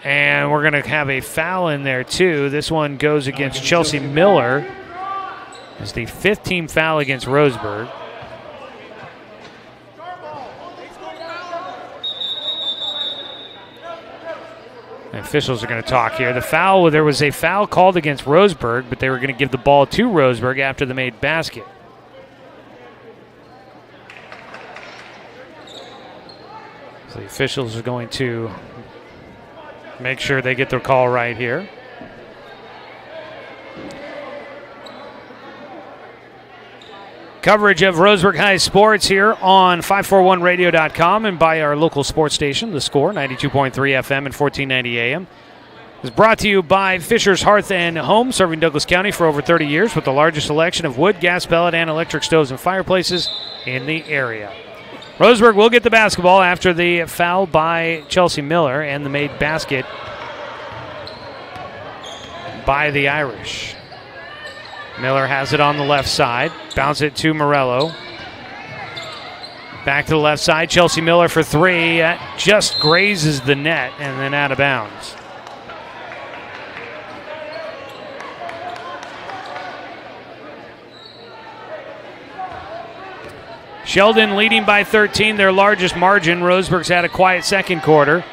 And we're going to have a foul in there, too. This one goes against Chelsea Miller. It's the 5th team foul against Roseburg. The officials are going to talk here. There was a foul called against Roseburg, but they were going to give the ball to Roseburg after the made basket. So the officials are going to make sure they get their call right here. Coverage of Roseburg High sports here on 541radio.com and by our local sports station, The Score, 92.3 FM and 1490 AM. Is brought to you by Fisher's Hearth and Home, serving Douglas County for over 30 years with the largest selection of wood, gas, pellet, and electric stoves and fireplaces in the area. Roseburg will get the basketball after the foul by Chelsea Miller and the made basket by the Irish. Miller has it on the left side. Bounce it to Morello. Back to the left side. Chelsea Miller for three. That just grazes the net and then out of bounds. Sheldon leading by 13, their largest margin. Roseburg's had a quiet second quarter.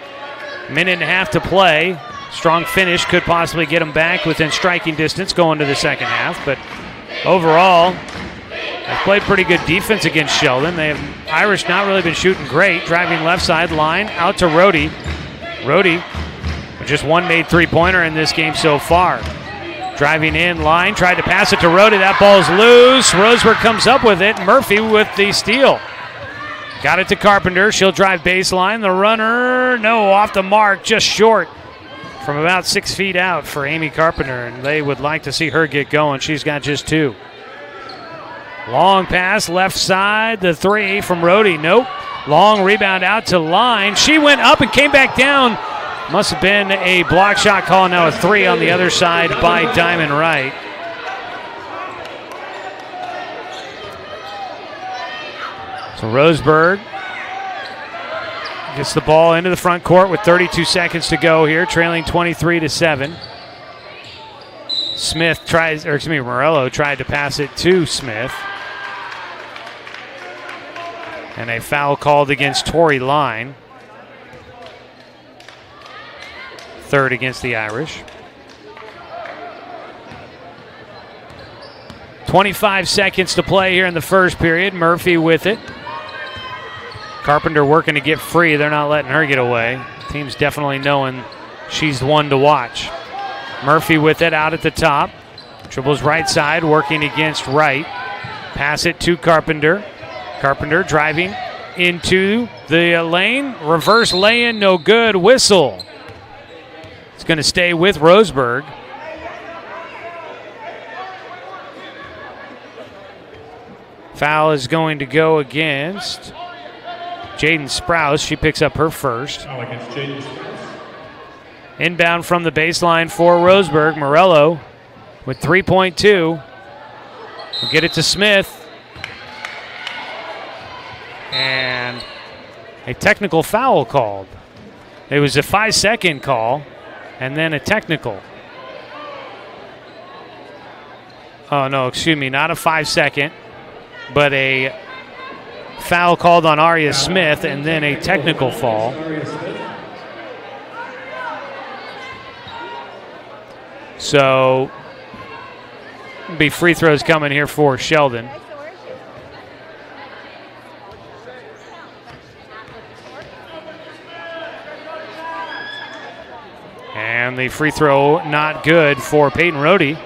Minute and a half to play. Strong finish could possibly get them back within striking distance going to the second half. But overall, they've played pretty good defense against Sheldon. Irish not really been shooting great. Driving left side line out to Rohde. Rohde with just one made three-pointer in this game so far. Driving in, Line tried to pass it to Rohde. That ball's loose. Roseburg comes up with it. Murphy with the steal. Got it to Carpenter. She'll drive baseline. The runner, no, off the mark, just short. From about 6 feet out for Amy Carpenter, and they would like to see her get going. She's got just two. Long pass, left side, the three from Rohde. Nope. Long rebound out to Line. She went up and came back down. Must have been a block shot call. Now a three on the other side by Diamond Wright. So Roseburg gets the ball into the front court with 32 seconds to go here, trailing 23-7. Morello tried to pass it to Smith. And a foul called against Tori Line. Third against the Irish. 25 seconds to play here in the first period. Murphy with it. Carpenter working to get free. They're not letting her get away. Team's definitely knowing she's the one to watch. Murphy with it out at the top. Dribbles right side, working against Wright. Pass it to Carpenter. Carpenter driving into the lane. Reverse lay-in, no good. Whistle. It's going to stay with Roseburg. Foul is going to go against Jaden Sprouse. She picks up her first. Foul against Jaden Sprouse. Inbound from the baseline for Roseburg. Morello with 3.2. We'll get it to Smith. And a technical foul called. It was a 5-second call and then a technical. Oh, no, excuse me, not a 5-second, but a foul called on Aria Smith and then a technical fall. So, be free throws coming here for Sheldon. And the free throw not good for Peyton Rohde.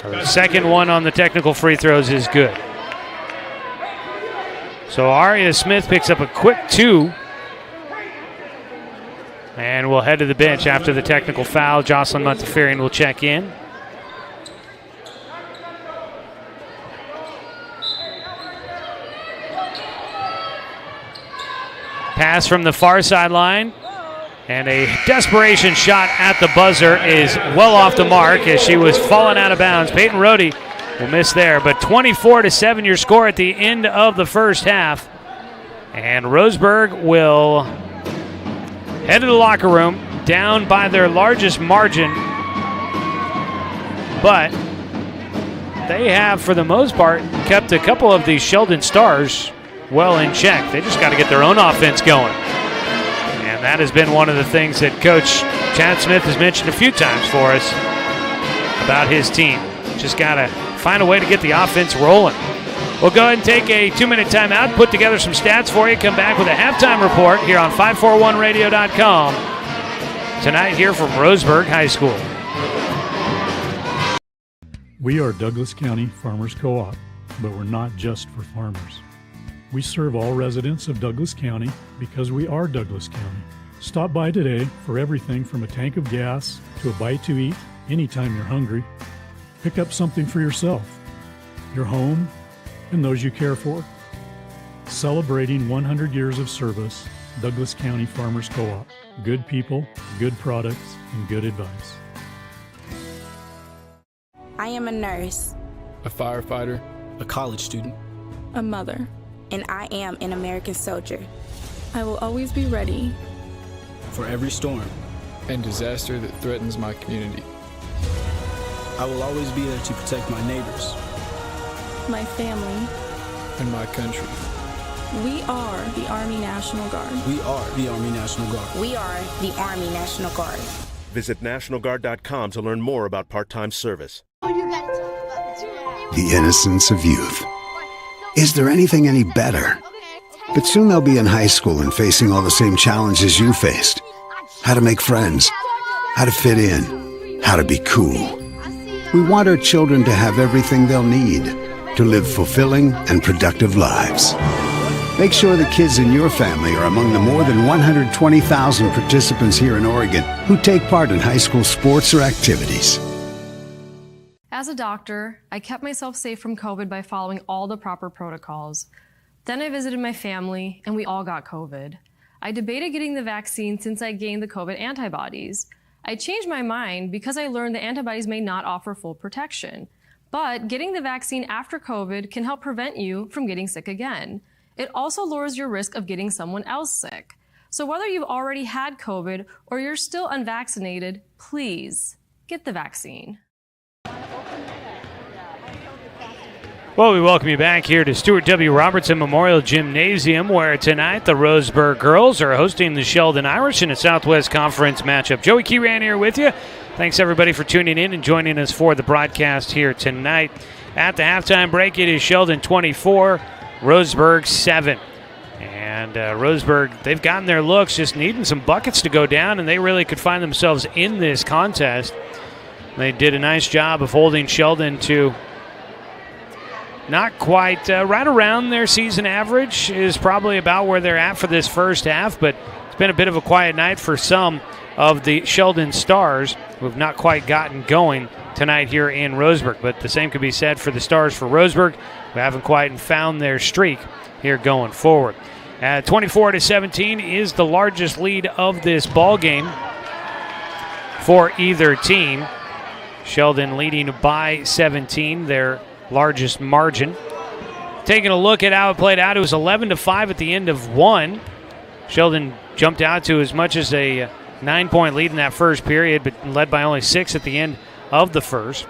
The second one on the technical free throws is good. So Aria Smith picks up a quick 2. And we'll head to the bench after the technical foul. Jocelyn Montefiore will check in. Pass from the far sideline. And a desperation shot at the buzzer is well off the mark as she was falling out of bounds. Peyton Rohde will miss there, but 24-7 your score at the end of the first half. And Roseburg will head to the locker room, down by their largest margin. But they have, for the most part, kept a couple of these Sheldon Stars well in check. They just got to get their own offense going. And that has been one of the things that Coach Chad Smith has mentioned a few times for us about his team. Just got to find a way to get the offense rolling. We'll go ahead and take a 2-minute timeout, put together some stats for you, come back with a halftime report here on 541radio.com. Tonight here from Roseburg High School. We are Douglas County Farmers Co-op, but we're not just for farmers. We serve all residents of Douglas County because we are Douglas County. Stop by today for everything from a tank of gas to a bite to eat anytime you're hungry. Pick up something for yourself, your home, and those you care for. Celebrating 100 years of service, Douglas County Farmers Co-op. Good people, good products, and good advice. I am a nurse, a firefighter, a college student, a mother, and I am an American soldier. I will always be ready for every storm and disaster that threatens my community. I will always be there to protect my neighbors, my family, and my country. We are the Army National Guard. We are the Army National Guard. We are the Army National Guard. Visit nationalguard.com to learn more about part-time service. The innocence of youth. Is there anything any better? But soon they'll be in high school and facing all the same challenges you faced. How to make friends, how to fit in, how to be cool. We want our children to have everything they'll need to live fulfilling and productive lives. Make sure the kids in your family are among the more than 120,000 participants here in Oregon who take part in high school sports or activities. As a doctor, I kept myself safe from COVID by following all the proper protocols. Then I visited my family, and we all got COVID. I debated getting the vaccine since I gained the COVID antibodies. I changed my mind because I learned the antibodies may not offer full protection. But getting the vaccine after COVID can help prevent you from getting sick again. It also lowers your risk of getting someone else sick. So whether you've already had COVID or you're still unvaccinated, please get the vaccine. Well, we welcome you back here to Stuart W. Robertson Memorial Gymnasium, where tonight the Roseburg girls are hosting the Sheldon Irish in a Southwest Conference matchup. Joey Keyran here with you. Thanks, everybody, for tuning in and joining us for the broadcast here tonight. At the halftime break, it is Sheldon 24, Roseburg 7. And Roseburg, they've gotten their looks, just needing some buckets to go down, and they really could find themselves in this contest. They did a nice job of holding Sheldon to not quite right around their season average is probably about where they're at for this first half, but it's been a bit of a quiet night for some of the Sheldon Stars who have not quite gotten going tonight here in Roseburg. But the same could be said for the Stars for Roseburg, who haven't quite found their streak here going forward. 24-17 is the largest lead of this ball game for either team. Sheldon leading by 17, their largest margin. taking a look at how it played out, it was 11-5 at the end of one. Sheldon jumped out to as much as a 9-point lead in that first period, but led by only 6 at the end of the first.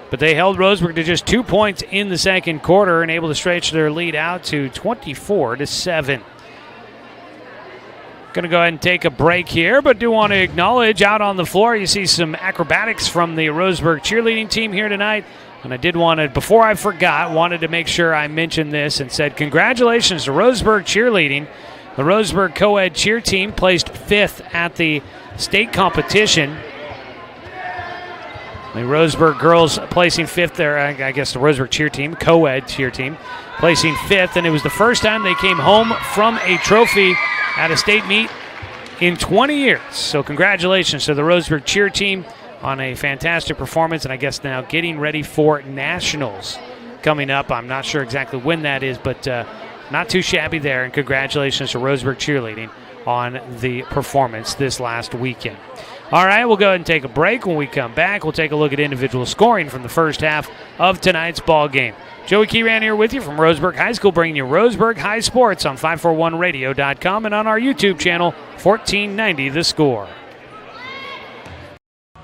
But they held Roseburg to just 2 points in the second quarter and able to stretch their lead out to 24-7. Going to go ahead and take a break here, but do want to acknowledge out on the floor, you see some acrobatics from the Roseburg cheerleading team here tonight. And I did want to, before I forgot, wanted to make sure I mentioned this and said congratulations to Roseburg cheerleading. The Roseburg co-ed cheer team placed 5th at the state competition. The Roseburg girls placing 5th there, I guess the Roseburg cheer team, co-ed cheer team, placing 5th. And it was the first time they came home from a trophy at a state meet in 20 years. So congratulations to the Roseburg cheer team on a fantastic performance. And I guess now getting ready for nationals coming up. I'm not sure exactly when that is, but not too shabby there. And congratulations to Roseburg cheerleading on the performance this last weekend. All right, we'll go ahead and take a break. When we come back, we'll take a look at individual scoring from the first half of tonight's ball game. Joey Keyran here with you from Roseburg High School, bringing you Roseburg High Sports on 541radio.com and on our YouTube channel, 1490 The Score.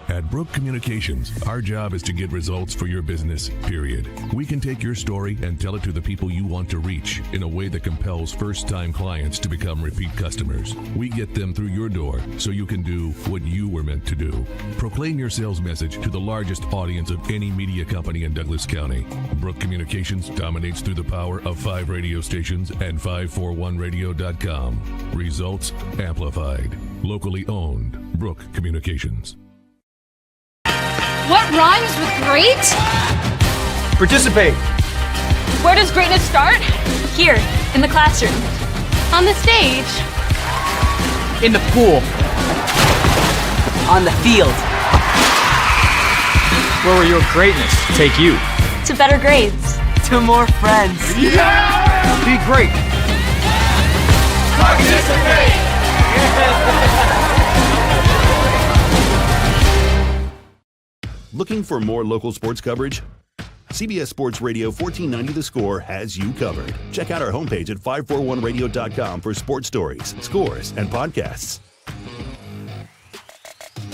At Brook Communications, our job is to get results for your business, period. We can take your story and tell it to the people you want to reach in a way that compels first-time clients to become repeat customers. We get them through your door so you can do what you were meant to do. Proclaim your sales message to the largest audience of any media company in Douglas County. Brook Communications dominates through the power of 5 radio stations and 541radio.com. Results amplified. Locally owned. Brook Communications. What rhymes with great? Participate. Where does greatness start? Here, in the classroom. On the stage. In the pool. On the field. Where will your greatness take you? To better grades. To more friends. Yeah! Be great. Participate! Looking for more local sports coverage? CBS Sports Radio 1490 The Score has you covered. Check out our homepage at 541radio.com for sports stories, scores, and podcasts.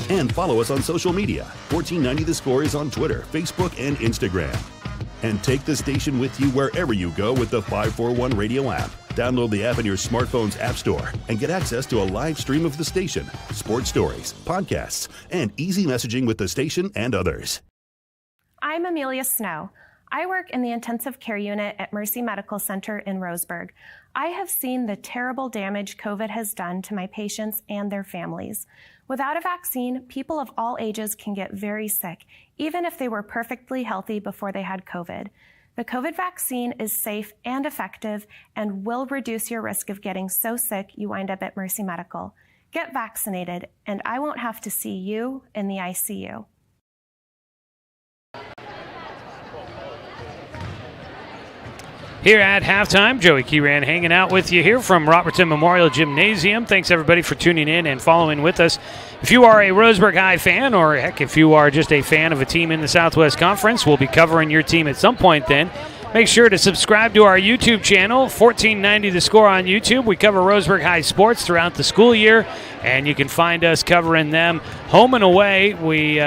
And follow us on social media. 1490 The Score is on Twitter, Facebook, and Instagram. And take the station with you wherever you go with the 541 Radio app. Download the app in your smartphone's app store and get access to a live stream of the station, sports stories, podcasts, and easy messaging with the station and others. I'm Amelia Snow. I work in the intensive care unit at Mercy Medical Center in Roseburg. I have seen the terrible damage COVID has done to my patients and their families. Without a vaccine, people of all ages can get very sick, even if they were perfectly healthy before they had COVID. The COVID vaccine is safe and effective and will reduce your risk of getting so sick you wind up at Mercy Medical. Get vaccinated, and I won't have to see you in the ICU. Here at halftime, Joey Keyran hanging out with you here from Robertson Memorial Gymnasium. Thanks, everybody, for tuning in and following with us. If you are a Roseburg High fan, or heck, if you are just a fan of a team in the Southwest Conference, we'll be covering your team at some point then. Make sure to subscribe to our YouTube channel, 1490 The Score on YouTube. We cover Roseburg High sports throughout the school year, and you can find us covering them home and away. We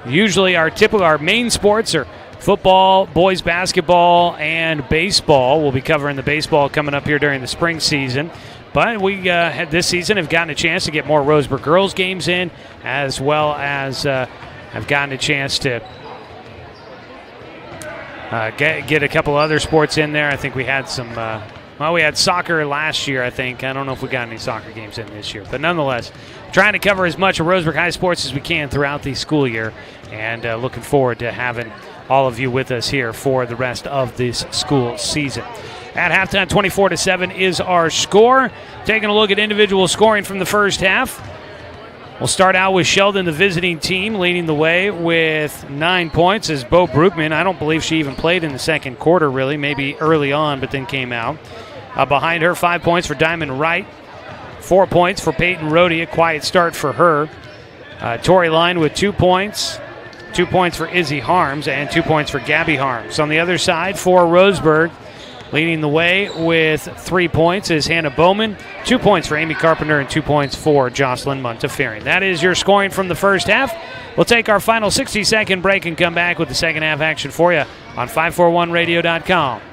usually our main sports are football, boys basketball, and baseball. We'll be covering the baseball coming up here during the spring season. But we this season have gotten a chance to get more Roseburg girls games in, as well as have gotten a chance to get a couple other sports in there. I think we had some, we had soccer last year, I think. I don't know if we got any soccer games in this year. But nonetheless, trying to cover as much of Roseburg High sports as we can throughout the school year, and looking forward to having all of you with us here for the rest of this school season. At halftime, 24-7 is our score. Taking a look at individual scoring from the first half. We'll start out with Sheldon, the visiting team, leading the way with 9 points as Bo Brookman. I don't believe she even played in the second quarter, really, maybe early on, but then came out. Behind her, 5 points for Diamond Wright, 4 points for Peyton Rohde, a quiet start for her. Tori Line with 2 points. 2 points for Izzy Harms and 2 points for Gabby Harms. On the other side, for Roseburg, Leading the way with 3 points is Hannah Bowman, 2 points for Amy Carpenter, and 2 points for Jocelyn Montefiore. That is your scoring from the first half. We'll take our final 60-second break and come back with the second half action for you on 541radio.com.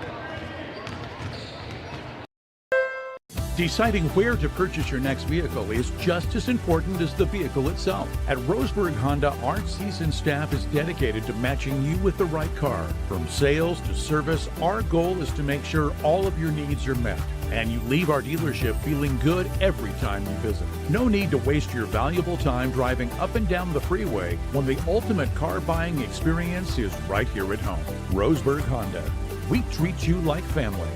Deciding where to purchase your next vehicle is just as important as the vehicle itself. At Roseburg Honda, our seasoned staff is dedicated to matching you with the right car. From sales to service, our goal is to make sure all of your needs are met, and you leave our dealership feeling good every time you visit. No need to waste your valuable time driving up and down the freeway when the ultimate car buying experience is right here at home. Roseburg Honda. We treat you like family.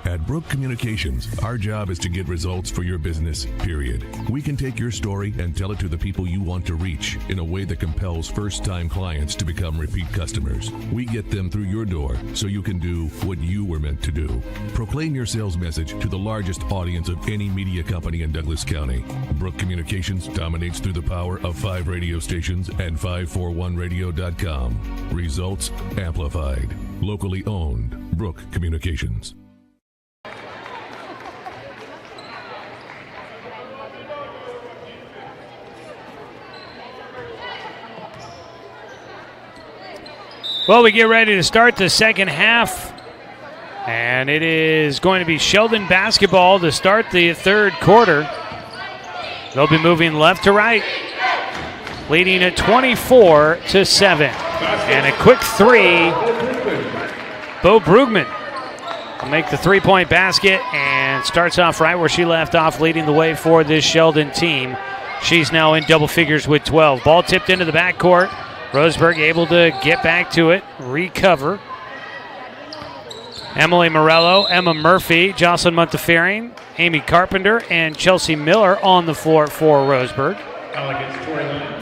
At Brook Communications, our job is to get results for your business, period. We can take your story and tell it to the people you want to reach in a way that compels first-time clients to become repeat customers. We get them through your door so you can do what you were meant to do. Proclaim your sales message to the largest audience of any media company in Douglas County. Brook Communications dominates through the power of 5 radio stations and 541radio.com. Results amplified. Locally owned. Brook Communications. Well, we get ready to start the second half, and it is going to be Sheldon basketball to start the third quarter. They'll be moving left to right, leading at 24-7. And a quick three. Bo Brugman will make the three-point basket and starts off right where she left off, leading the way for this Sheldon team. She's now in double figures with 12. Ball tipped into the backcourt. Roseburg able to get back to it, recover. Emily Morello, Emma Murphy, Jocelyn Montefiore, Amy Carpenter, and Chelsea Miller on the floor for Roseburg.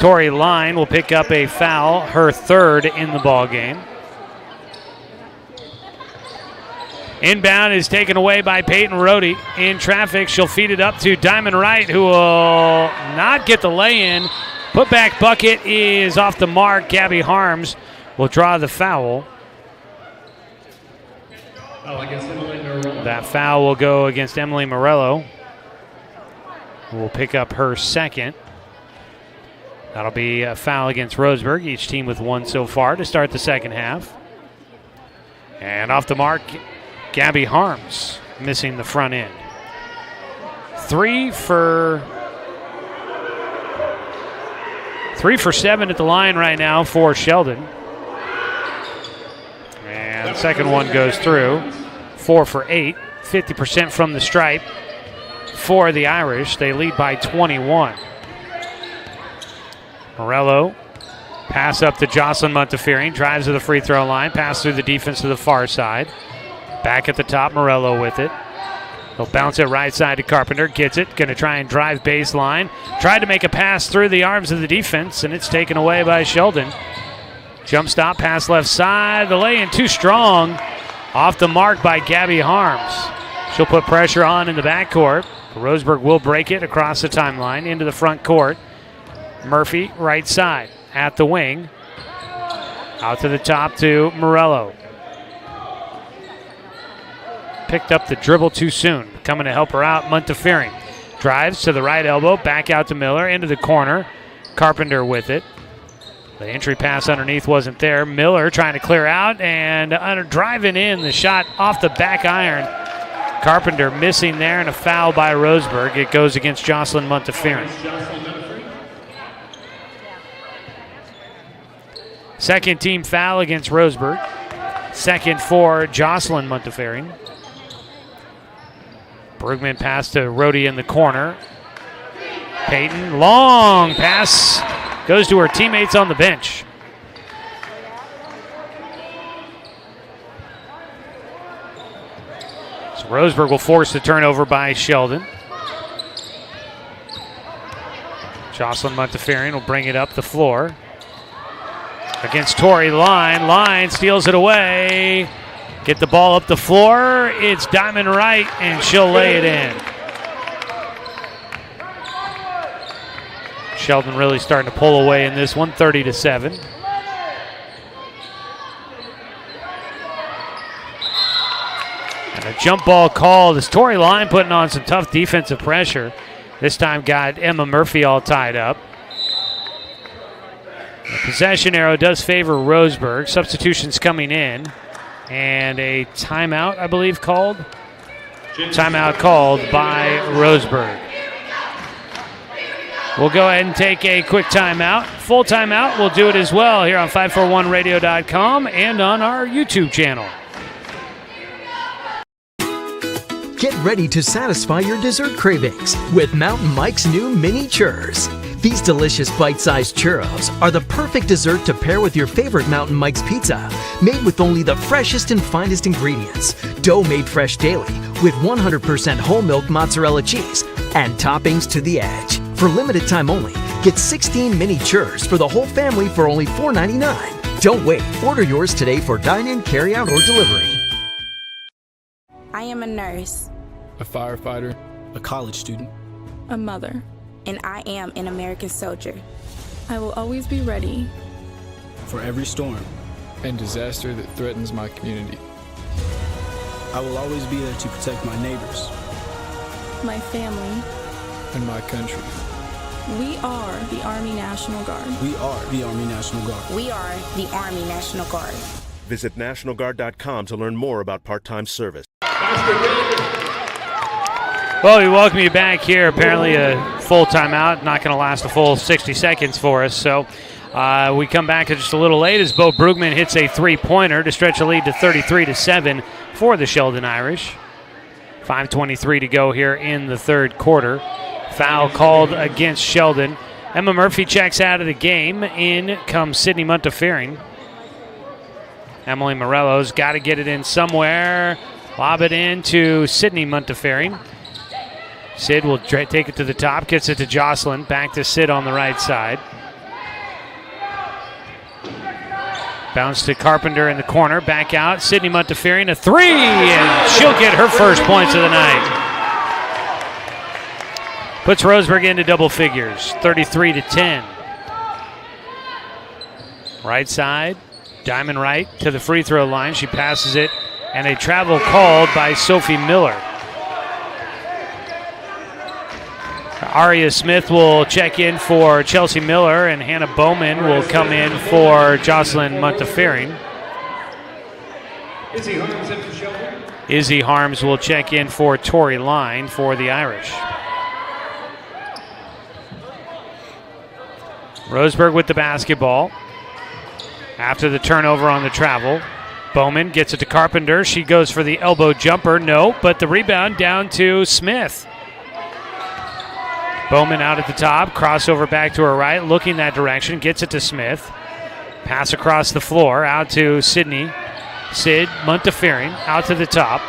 Tori Line will pick up a foul, her third in the ball game. Inbound is taken away by Peyton Rohde. In traffic, she'll feed it up to Diamond Wright, who will not get the lay-in. Putback bucket is off the mark. Gabby Harms will draw the foul. That foul will go against Emily Morello, who will pick up her second. That'll be a foul against Roseburg, each team with one so far to start the second half. And off the mark, Gabby Harms missing the front end. 3 for 7 at the line right now for Sheldon. And the second one goes through. 4 for 8, 50% from the stripe for the Irish. They lead by 21. Morello, pass up to Jocelyn Montefiore, drives to the free throw line, pass through the defense to the far side. Back at the top, Morello with it. He'll bounce it right side to Carpenter, gets it, going to try and drive baseline. Tried to make a pass through the arms of the defense, and it's taken away by Sheldon. Jump stop, pass left side, the lay-in too strong. Off the mark by Gabby Harms. She'll put pressure on in the backcourt. Roseburg will break it across the timeline into the front court. Murphy, right side, at the wing. Out to the top to Morello. Picked up the dribble too soon. Coming to help her out, Montefiore. Drives to the right elbow, back out to Miller, into the corner. Carpenter with it. The entry pass underneath wasn't there. Miller trying to clear out and driving in the shot off the back iron. Carpenter missing there and a foul by Roseburg. It goes against Jocelyn Montefiore. Second team foul against Roseburg. Second for Jocelyn Montefiore. Brugman pass to Rohde in the corner. Peyton, long pass, goes to her teammates on the bench. So Roseburg will force the turnover by Sheldon. Jocelyn Montefiore will bring it up the floor. Against Tori Line. Line steals it away. Get the ball up the floor. It's Diamond Wright, and she'll lay it in. Sheldon really starting to pull away in this one, 30-7. And a jump ball called as Tory Line putting on some tough defensive pressure. This time got Emma Murphy all tied up. The possession arrow does favor Roseburg. Substitutions coming in. And a timeout, I believe, called. Timeout called by Roseburg. We'll go ahead and take a quick timeout. Full timeout. We'll do it as well here on 541radio.com and on our YouTube channel. Get ready to satisfy your dessert cravings with Mountain Mike's new mini churros. These delicious bite-sized churros are the perfect dessert to pair with your favorite Mountain Mike's pizza, made with only the freshest and finest ingredients, dough made fresh daily with 100% whole milk mozzarella cheese, and toppings to the edge. For limited time only, get 16 mini churros for the whole family for only $4.99. Don't wait. Order yours today for dine-in, carry-out, or delivery. I am a nurse. A firefighter. A college student. A mother. And I am an American soldier. I will always be ready. For every storm. And disaster that threatens my community. I will always be there to protect my neighbors. My family. And my country. We are the Army National Guard. We are the Army National Guard. We are the Army National Guard. Visit nationalguard.com to learn more about part-time service. Well, we welcome you back here. Apparently a full timeout, not going to last a full 60 seconds for us. So we come back just a little late as Bo Brugman hits a three-pointer to stretch a lead to 33-7 for the Sheldon Irish. 5:23 to go here in the third quarter. Foul called against Sheldon. Emma Murphy checks out of the game. In comes Sydney Montefiore. Emily Morello's got to get it in somewhere. Lob it in to Sydney Montefiore. Sid will take it to the top, gets it to Jocelyn. Back to Sid on the right side. Bounce to Carpenter in the corner. Back out. Sydney Montefiore, a three, and she'll get her first points of the night. Puts Roseburg into double figures, 33-10. Right side, Diamond Wright to the free throw line. She passes it, and a travel called by Sophie Miller. Aria Smith will check in for Chelsea Miller, and Hannah Bowman will come in for Jocelyn Montefiore. Izzy Harms will check in for Tory Line for the Irish. Roseburg with the basketball. After the turnover on the travel, Bowman gets it to Carpenter. She goes for the elbow jumper. No, but the rebound down to Smith. Bowman out at the top, crossover back to her right, looking that direction, gets it to Smith. Pass across the floor, out to Sydney. Sid Montefiore, out to the top.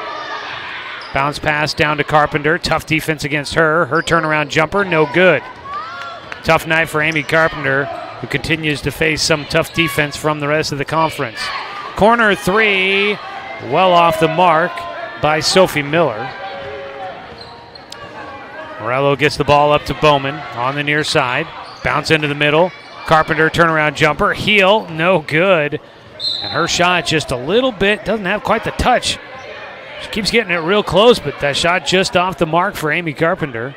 Bounce pass down to Carpenter, tough defense against her. Her turnaround jumper, no good. Tough night for Amy Carpenter, who continues to face some tough defense from the rest of the conference. Corner three, well off the mark by Sophie Miller. Morello gets the ball up to Bowman on the near side. Bounce into the middle. Carpenter turnaround jumper. Heel, no good. And her shot just a little bit, doesn't have quite the touch. She keeps getting it real close, but that shot just off the mark for Amy Carpenter,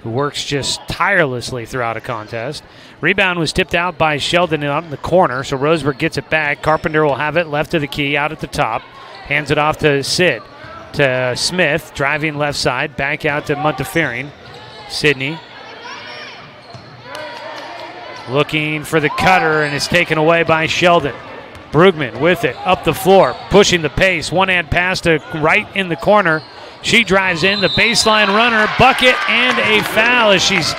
who works just tirelessly throughout a contest. Rebound was tipped out by Sheldon out in the corner, so Roseburg gets it back. Carpenter will have it left of the key, out at the top. Hands it off to Sid. To Smith, driving left side, back out to Montefiore. Sydney looking for the cutter, and it's taken away by Sheldon. Brugman with it, up the floor, pushing the pace. One-hand pass to right in the corner. She drives in, the baseline runner, bucket, and a foul as she's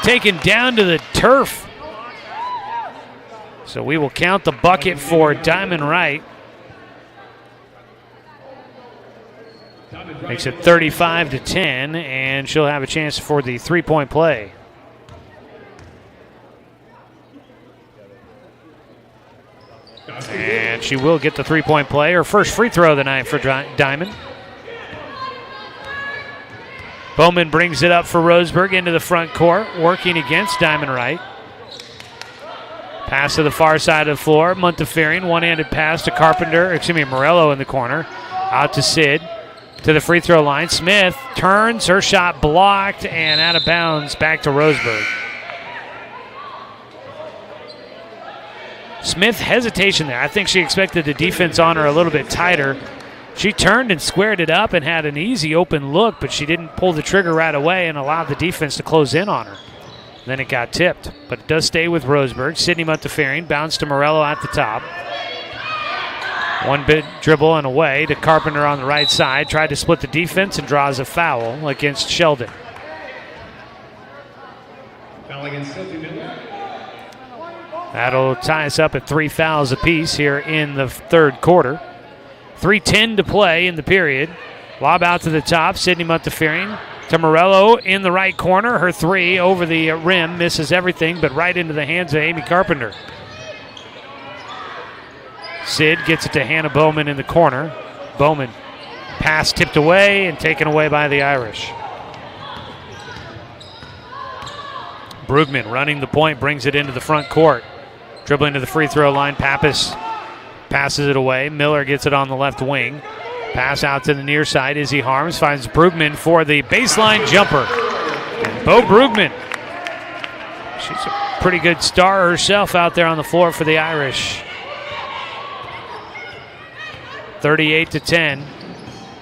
taken down to the turf. So we will count the bucket for Diamond Wright. Makes it 35-10, and she'll have a chance for the three-point play. And she will get the three-point play. Her first free throw of the night for Diamond. Bowman brings it up for Roseburg into the front court, working against Diamond Wright. Pass to the far side of the floor. Montefiore, one-handed pass to Morello in the corner. Out to Sid. To the free throw line. Smith turns. Her shot blocked and out of bounds. Back to Roseburg. Smith hesitation there. I think she expected the defense on her a little bit tighter. She turned and squared it up and had an easy open look, but she didn't pull the trigger right away and allowed the defense to close in on her. Then it got tipped, but it does stay with Roseburg. Sydney Montefiore bounced to Morello at the top. One bit dribble and away to Carpenter on the right side. Tried to split the defense and draws a foul against Sheldon. Foul against Sophie Miller. That'll tie us up at 3 fouls apiece here in the third quarter. 3:10 to play in the period. Lob out to the top. Sydney Montefiore to Morello in the right corner. Her three over the rim. Misses everything, but right into the hands of Amy Carpenter. Sid gets it to Hannah Bowman in the corner. Bowman pass tipped away and taken away by the Irish. Brugman running the point, brings it into the front court. Dribbling to the free throw line. Pappas passes it away. Miller gets it on the left wing. Pass out to the near side. Izzy Harms finds Brugman for the baseline jumper. And Bo Brugman. She's a pretty good star herself out there on the floor for the Irish. 38-10.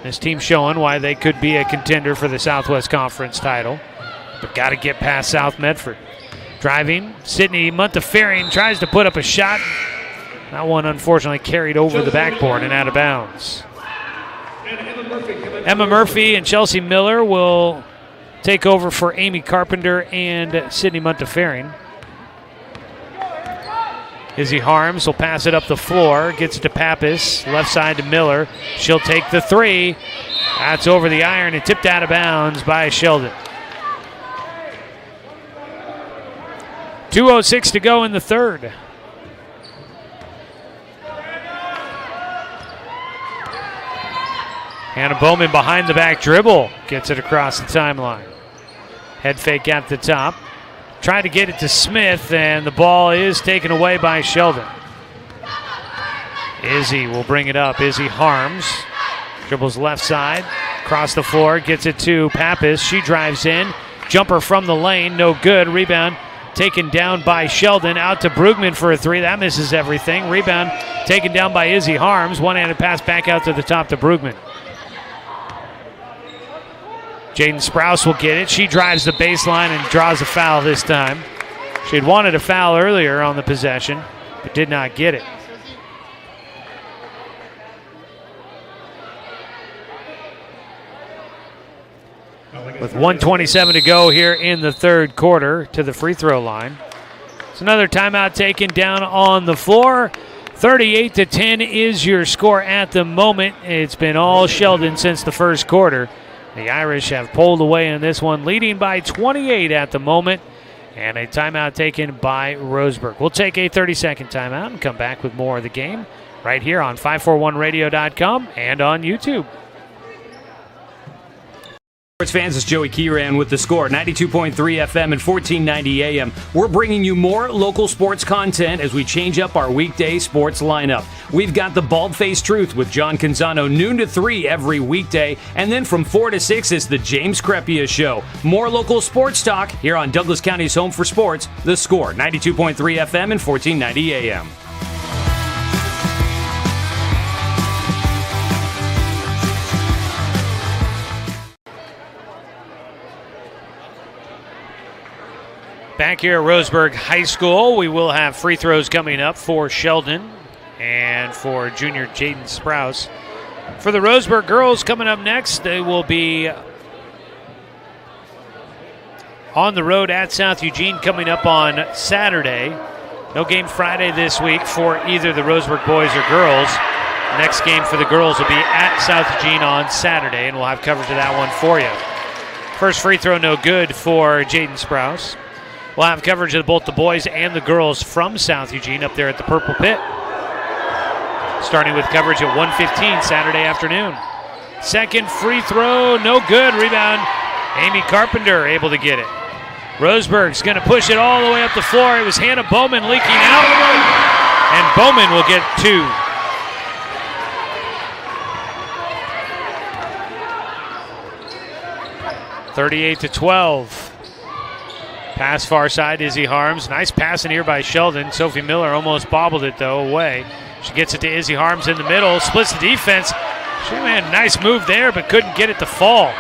This team showing why they could be a contender for the Southwest Conference title. But got to get past South Medford. Driving, Sydney Montefiore tries to put up a shot. That one unfortunately carried over the backboard and out of bounds. Emma Murphy and Chelsea Miller will take over for Amy Carpenter and Sydney Montefiore. Izzy Harms will pass it up the floor, gets it to Pappas, left side to Miller. She'll take the three. That's over the iron and tipped out of bounds by Sheldon. 2:06 to go in the third. Hannah Bowman behind the back dribble. Gets it across the timeline. Head fake at the top. Tried to get it to Smith, and the ball is taken away by Sheldon. Izzy will bring it up. Izzy Harms. Dribbles left side. Across the floor. Gets it to Pappas. She drives in. Jumper from the lane. No good. Rebound taken down by Sheldon. Out to Brugman for a three. That misses everything. Rebound taken down by Izzy Harms. One-handed pass back out to the top to Brugman. Jaden Sprouse will get it. She drives the baseline and draws a foul this time. She had wanted a foul earlier on the possession, but did not get it. With 1:27 to go here in the third quarter to the free throw line. It's another timeout taken down on the floor. 38-10 is your score at the moment. It's been all Sheldon since the first quarter. The Irish have pulled away in this one, leading by 28 at the moment, and a timeout taken by Roseburg. We'll take a 30-second timeout and come back with more of the game right here on 541radio.com and on YouTube. Sports fans, it's Joey Kieran with the score. 92.3 FM and 1490 AM. We're bringing you more local sports content as we change up our weekday sports lineup. We've got the Bald-Faced Truth with John Canzano, noon to 3 every weekday. And then from 4 to 6 is the James Crepia Show. More local sports talk here on Douglas County's home for sports, the score. 92.3 FM and 1490 AM. Back here at Roseburg High School, we will have free throws coming up for Sheldon and for junior Jaden Sprouse. For the Roseburg girls coming up next, they will be on the road at South Eugene coming up on Saturday. No game Friday this week for either the Roseburg boys or girls. Next game for the girls will be at South Eugene on Saturday, and we'll have coverage of that one for you. First free throw no good for Jaden Sprouse. We'll have coverage of both the boys and the girls from South Eugene up there at the Purple Pit. Starting with coverage at 1:15 Saturday afternoon. Second free throw, no good. Rebound, Amy Carpenter able to get it. Roseburg's going to push it all the way up the floor. It was Hannah Bowman leaking out, and Bowman will get two. 38-12. Pass far side, Izzy Harms. Nice pass in here by Sheldon. Sophie Miller almost bobbled it, though, away. She gets it to Izzy Harms in the middle, splits the defense. She made a nice move there, but couldn't get it to fall.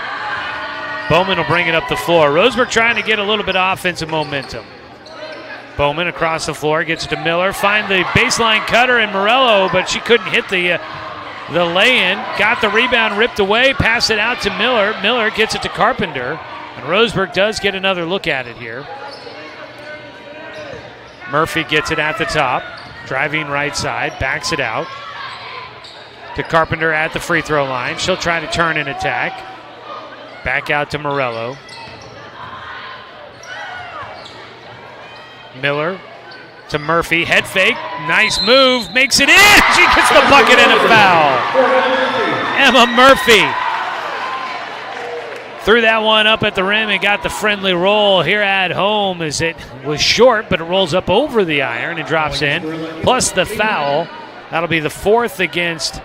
Bowman will bring it up the floor. Roseburg trying to get a little bit of offensive momentum. Bowman across the floor, gets it to Miller. Find the baseline cutter in Morello, but she couldn't hit the lay-in. Got the rebound ripped away, pass it out to Miller. Miller gets it to Carpenter, and Roseburg does get another look at it here. Murphy gets it at the top, driving right side, backs it out to Carpenter at the free throw line. She'll try to turn and attack. Back out to Morello. Miller to Murphy, head fake, nice move, makes it in. She gets the bucket and a foul. Emma Murphy threw that one up at the rim and got the friendly roll here at home as it was short, but it rolls up over the iron and drops in. Plus the foul. That'll be the fourth against,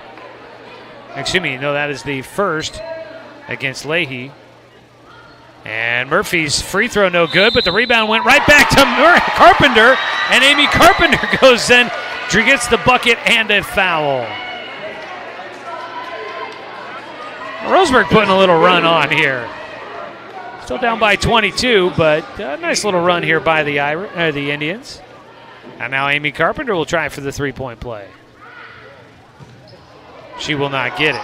excuse me, no, that is the first against Leahy. And Murphy's free throw no good, but the rebound went right back to Carpenter, and Amy Carpenter goes in, gets the bucket and a foul. Roseburg putting a little run on here. Still down by 22, but a nice little run here by the Indians. And now Amy Carpenter will try for the three-point play. She will not get it.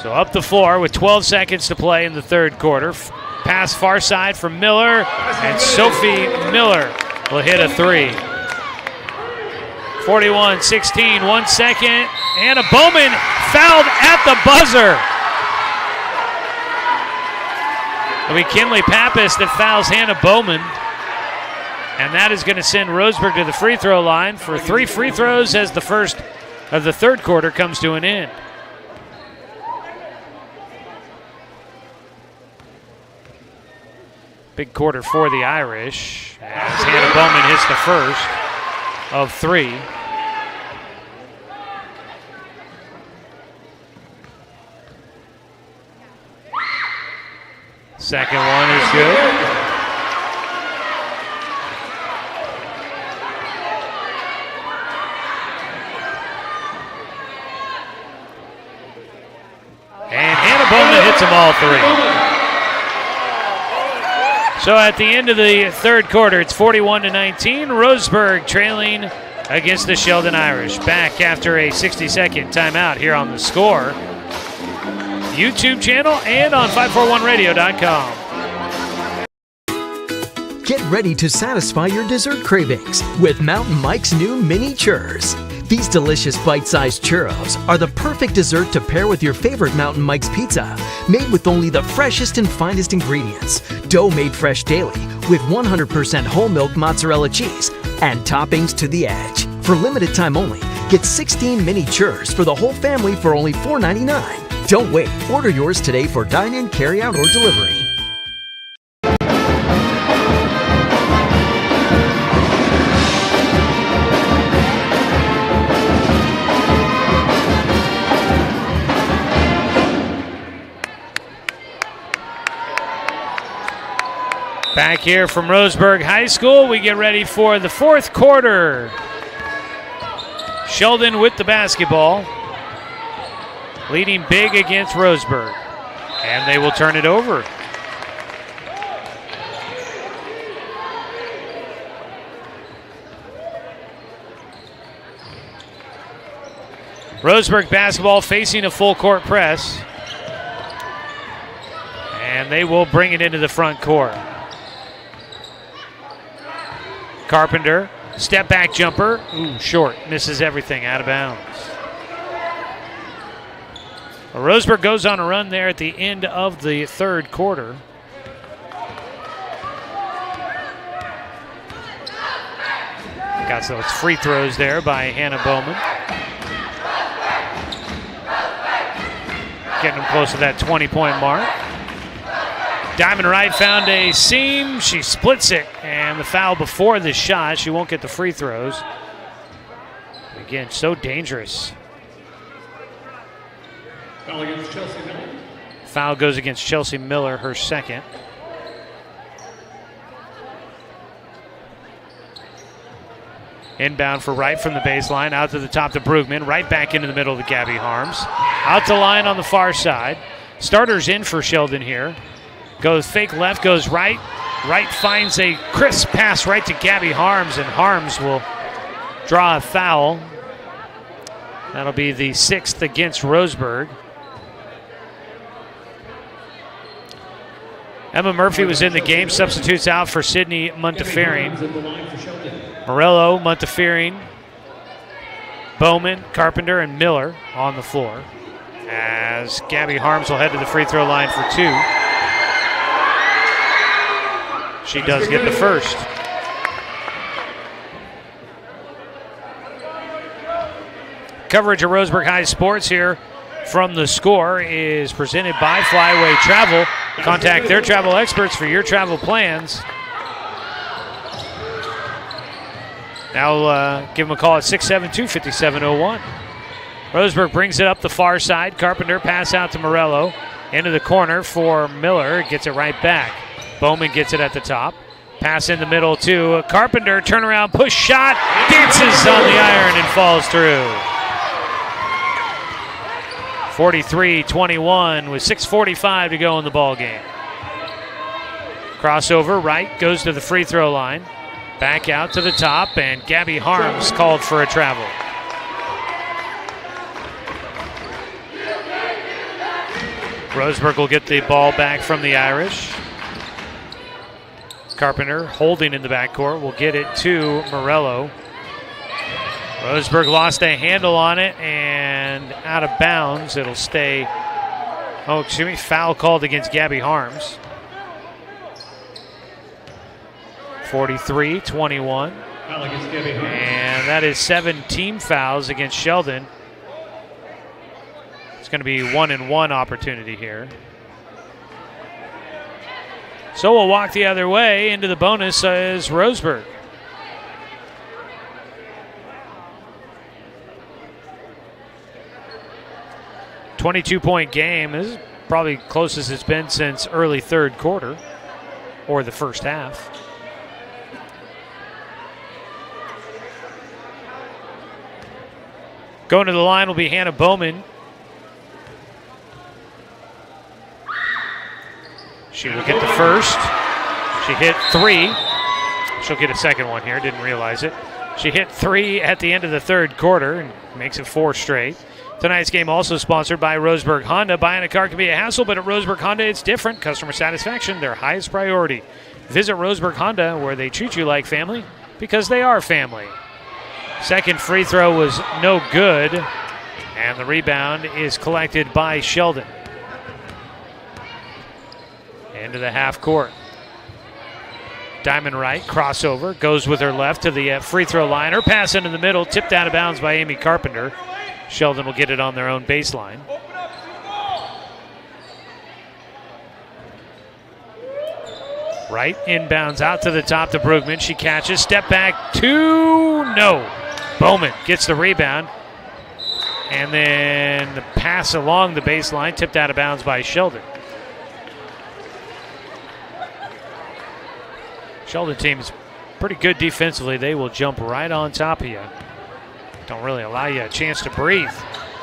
So up the floor with 12 seconds to play in the third quarter. Pass far side from Miller, and Sophie Miller will hit a three. 41-16, 1 second. Anna Bowman fouled at the buzzer. It'll be Kinley Pappas that fouls Hannah Bowman. And that is going to send Roseburg to the free throw line for 3 free throws as the first of the third quarter comes to an end. Big quarter for the Irish as Hannah Bowman hits the first of 3. Second one is good. And Hannah Bowman hits them all 3. So at the end of the third quarter, it's 41-19. Roseburg trailing against the Sheldon Irish. Back after a 60-second timeout here on The Score, YouTube channel, and on 541radio.com. Get ready to satisfy your dessert cravings with Mountain Mike's new mini churros. These delicious bite-sized churros are the perfect dessert to pair with your favorite Mountain Mike's pizza, made with only the freshest and finest ingredients, dough made fresh daily with 100% whole milk mozzarella cheese, and toppings to the edge. For limited time only, get 16 mini churros for the whole family for only $4.99. Don't wait. Order yours today for dine-in, carry-out, or delivery. Back here from Roseburg High School, we get ready for the fourth quarter. Sheldon with the basketball, leading big against Roseburg, and they will turn it over. Roseburg basketball facing a full court press, and they will bring it into the front court. Carpenter, step back jumper, ooh, short, misses everything, out of bounds. Well, Roseburg goes on a run there at the end of the third quarter. Got those free throws there by Hannah Bowman. Getting them close to that 20-point mark. Diamond right found a seam. She splits it, and the foul before the shot. She won't get the free throws. Again, so dangerous. Foul against Chelsea Miller. Foul goes against Chelsea Miller, her second. Inbound for Wright from the baseline, out to the top to Brugman, right back into the middle to Gabby Harms. Out to line on the far side. Starters in for Sheldon here. Goes fake left, goes right. Wright finds a crisp pass right to Gabby Harms, and Harms will draw a foul. That'll be the 6th against Roseburg. Emma Murphy was in the game, substitutes out for Sydney Montefiore. Morello, Montefiore, Bowman, Carpenter, and Miller on the floor. As Gabby Harms will head to the free throw line for 2. She does get the first. Coverage of Roseburg High Sports here from The Score is presented by Flyway Travel. Contact their travel experts for your travel plans. Now give them a call at 672-5701. Roseburg brings it up the far side. Carpenter pass out to Morello. Into the corner for Miller. Gets it right back. Bowman gets it at the top. Pass in the middle to Carpenter. Turnaround push shot. Dances on the iron and falls through. 43-21 with 6:45 to go in the ball game. Crossover, Wright goes to the free throw line. Back out to the top, and Gabby Harms called for a travel. Roseburg will get the ball back from the Irish. Carpenter holding in the backcourt will get it to Morello. Roseburg lost a handle on it and out of bounds. It'll stay, foul called against Gabby Harms. 43-21. And that is 7 team fouls against Sheldon. It's going to be 1-and-1 opportunity here. So we'll walk the other way into the bonus as Roseburg. A 22-point game. This is probably closest it's been since early third quarter or the first half. Going to the line will be Hannah Bowman. She will get the first. She hit 3. She'll get a second one here. Didn't realize it. She hit 3 at the end of the third quarter and makes it 4 straight. Tonight's game also sponsored by Roseburg Honda. Buying a car can be a hassle, but at Roseburg Honda it's different. Customer satisfaction, their highest priority. Visit Roseburg Honda where they treat you like family because they are family. Second free throw was no good, and the rebound is collected by Sheldon. Into the half court. Diamond Wright, crossover, goes with her left to the free throw line. Her pass into the middle, tipped out of bounds by Amy Carpenter. Sheldon will get it on their own baseline. Wright inbounds out to the top to Brugman. She catches, step back, 2, no. Bowman gets the rebound. And then the pass along the baseline, tipped out of bounds by Sheldon. Sheldon team's pretty good defensively. They will jump right on top of you. Don't really allow you a chance to breathe.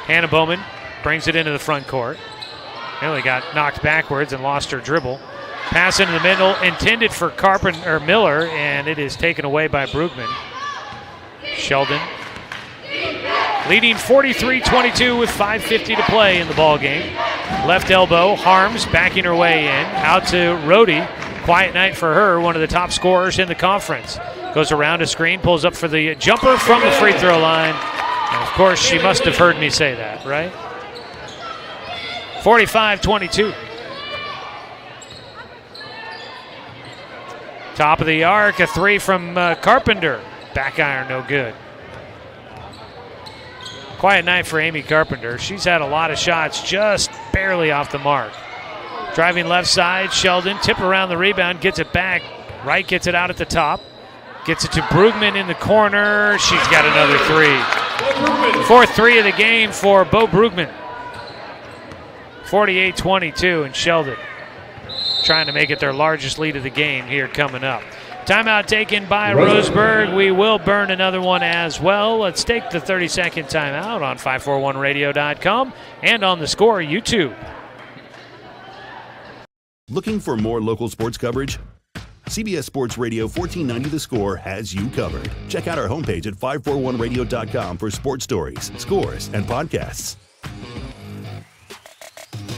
Hannah Bowman brings it into the front court. Nearly got knocked backwards and lost her dribble. Pass into the middle, intended for Carpenter or Miller, and it is taken away by Brugman. Sheldon leading 43-22 with 5:50 to play in the ball game. Left elbow, Harms backing her way in. Out to Rohde. Quiet night for her, one of the top scorers in the conference. Goes around a screen, pulls up for the jumper from the free throw line. And of course, she must have heard me say that, right? 45-22. Top of the arc, a 3 from Carpenter. Back iron, no good. Quiet night for Amy Carpenter. She's had a lot of shots just barely off the mark. Driving left side, Sheldon, tip around the rebound, gets it back. Wright gets it out at the top. Gets it to Brugman in the corner. She's got another 3. 4th 3 of the game for Bo Brugman. 48-22, and Sheldon trying to make it their largest lead of the game here coming up. Timeout taken by Roseburg. We will burn another one as well. Let's take the 30-second timeout on 541radio.com and on the Score YouTube. Looking for more local sports coverage? CBS Sports Radio 1490 The Score has you covered. Check out our homepage at 541radio.com for sports stories, scores, and podcasts.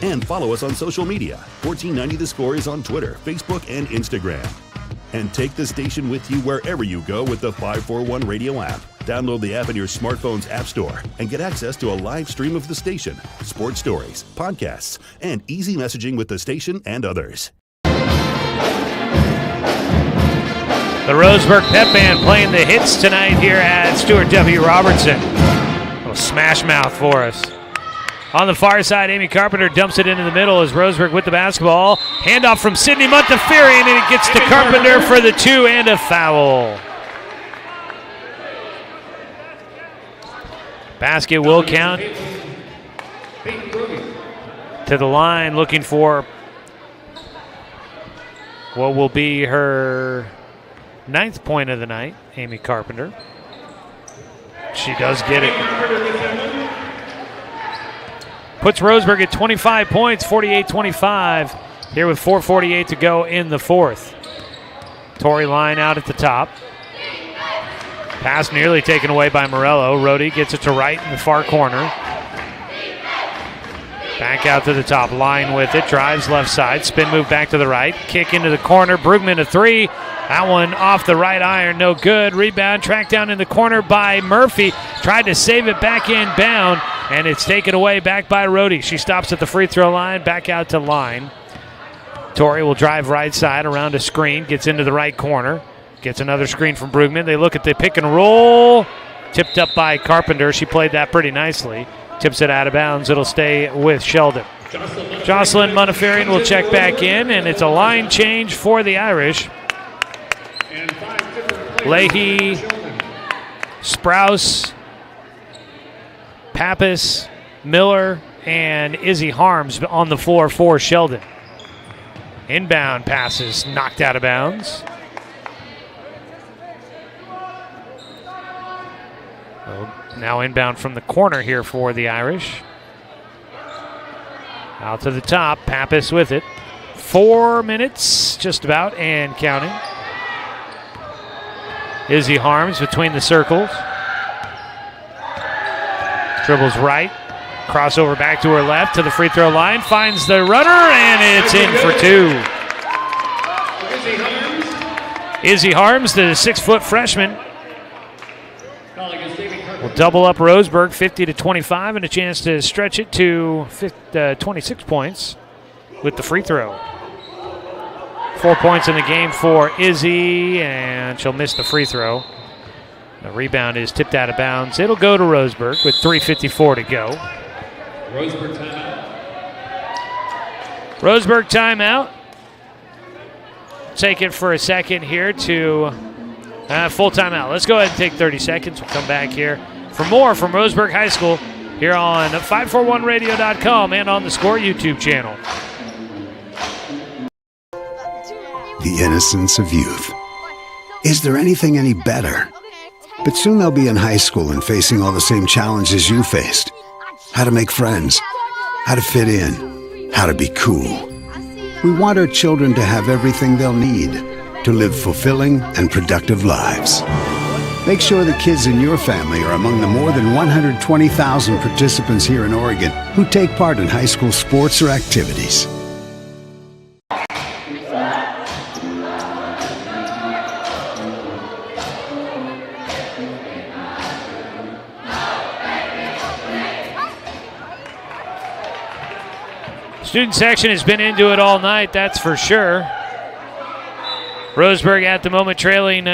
And follow us on social media. 1490 The Score is on Twitter, Facebook, and Instagram. And take the station with you wherever you go with the 541 Radio app. Download the app in your smartphone's app store and get access to a live stream of the station, sports stories, podcasts, and easy messaging with the station and others. The Roseburg Pep Band playing the hits tonight here at Stuart W. Robertson. A little smash mouth for us. On the far side, Amy Carpenter dumps it into the middle as Roseburg with the basketball. Handoff from Sydney Montefiore, and it gets to Carpenter for the 2 and a foul. Basket will count. To the line, looking for what will be her 9th point of the night, Amy Carpenter. She does get it. Puts Roseburg at 25 points, 48-25, here with 4:48 to go in the fourth. Torrey line out at the top. Pass nearly taken away by Morello. Rhodey gets it to right in the far corner. Back out to the top, line with it, drives left side, spin move back to the right, kick into the corner, Brugman a 3. That one off the right iron, no good. Rebound, tracked down in the corner by Murphy. Tried to save it back inbound, and it's taken away back by Rhodey. She stops at the free throw line, back out to line. Torrey will drive right side around a screen, gets into the right corner. Gets another screen from Brugman. They look at the pick and roll. Tipped up by Carpenter. She played that pretty nicely. Tips it out of bounds. It'll stay with Sheldon. Jocelyn Montefiore will check back in, and it's a line change for the Irish. Leahy, Sprouse, Pappas, Miller, and Izzy Harms on the floor for Sheldon. Inbound passes knocked out of bounds. Well, now inbound from the corner here for the Irish. Out to the top, Pappas with it. 4 minutes, just about, and counting. Izzy Harms between the circles. Dribbles right. Crossover back to her left to the free throw line. Finds the runner, and it's in for 2. Izzy Harms, the 6-foot freshman, will double up Roseburg 50-25 and a chance to stretch it to 26 points with the free throw. 4 points in the game for Izzy, and she'll miss the free throw. The rebound is tipped out of bounds. It'll go to Roseburg with 3:54 to go. Roseburg timeout. Roseburg timeout. Take it for a second here to full timeout. Let's go ahead and take 30 seconds. We'll come back here for more from Roseburg High School here on 541radio.com and on the Score YouTube channel. The innocence of youth. Is there anything any better? But soon they'll be in high school and facing all the same challenges you faced. How to make friends, how to fit in, how to be cool. We want our children to have everything they'll need to live fulfilling and productive lives. Make sure the kids in your family are among the more than 120,000 participants here in Oregon who take part in high school sports or activities. Student section has been into it all night, that's for sure. Roseburg at the moment trailing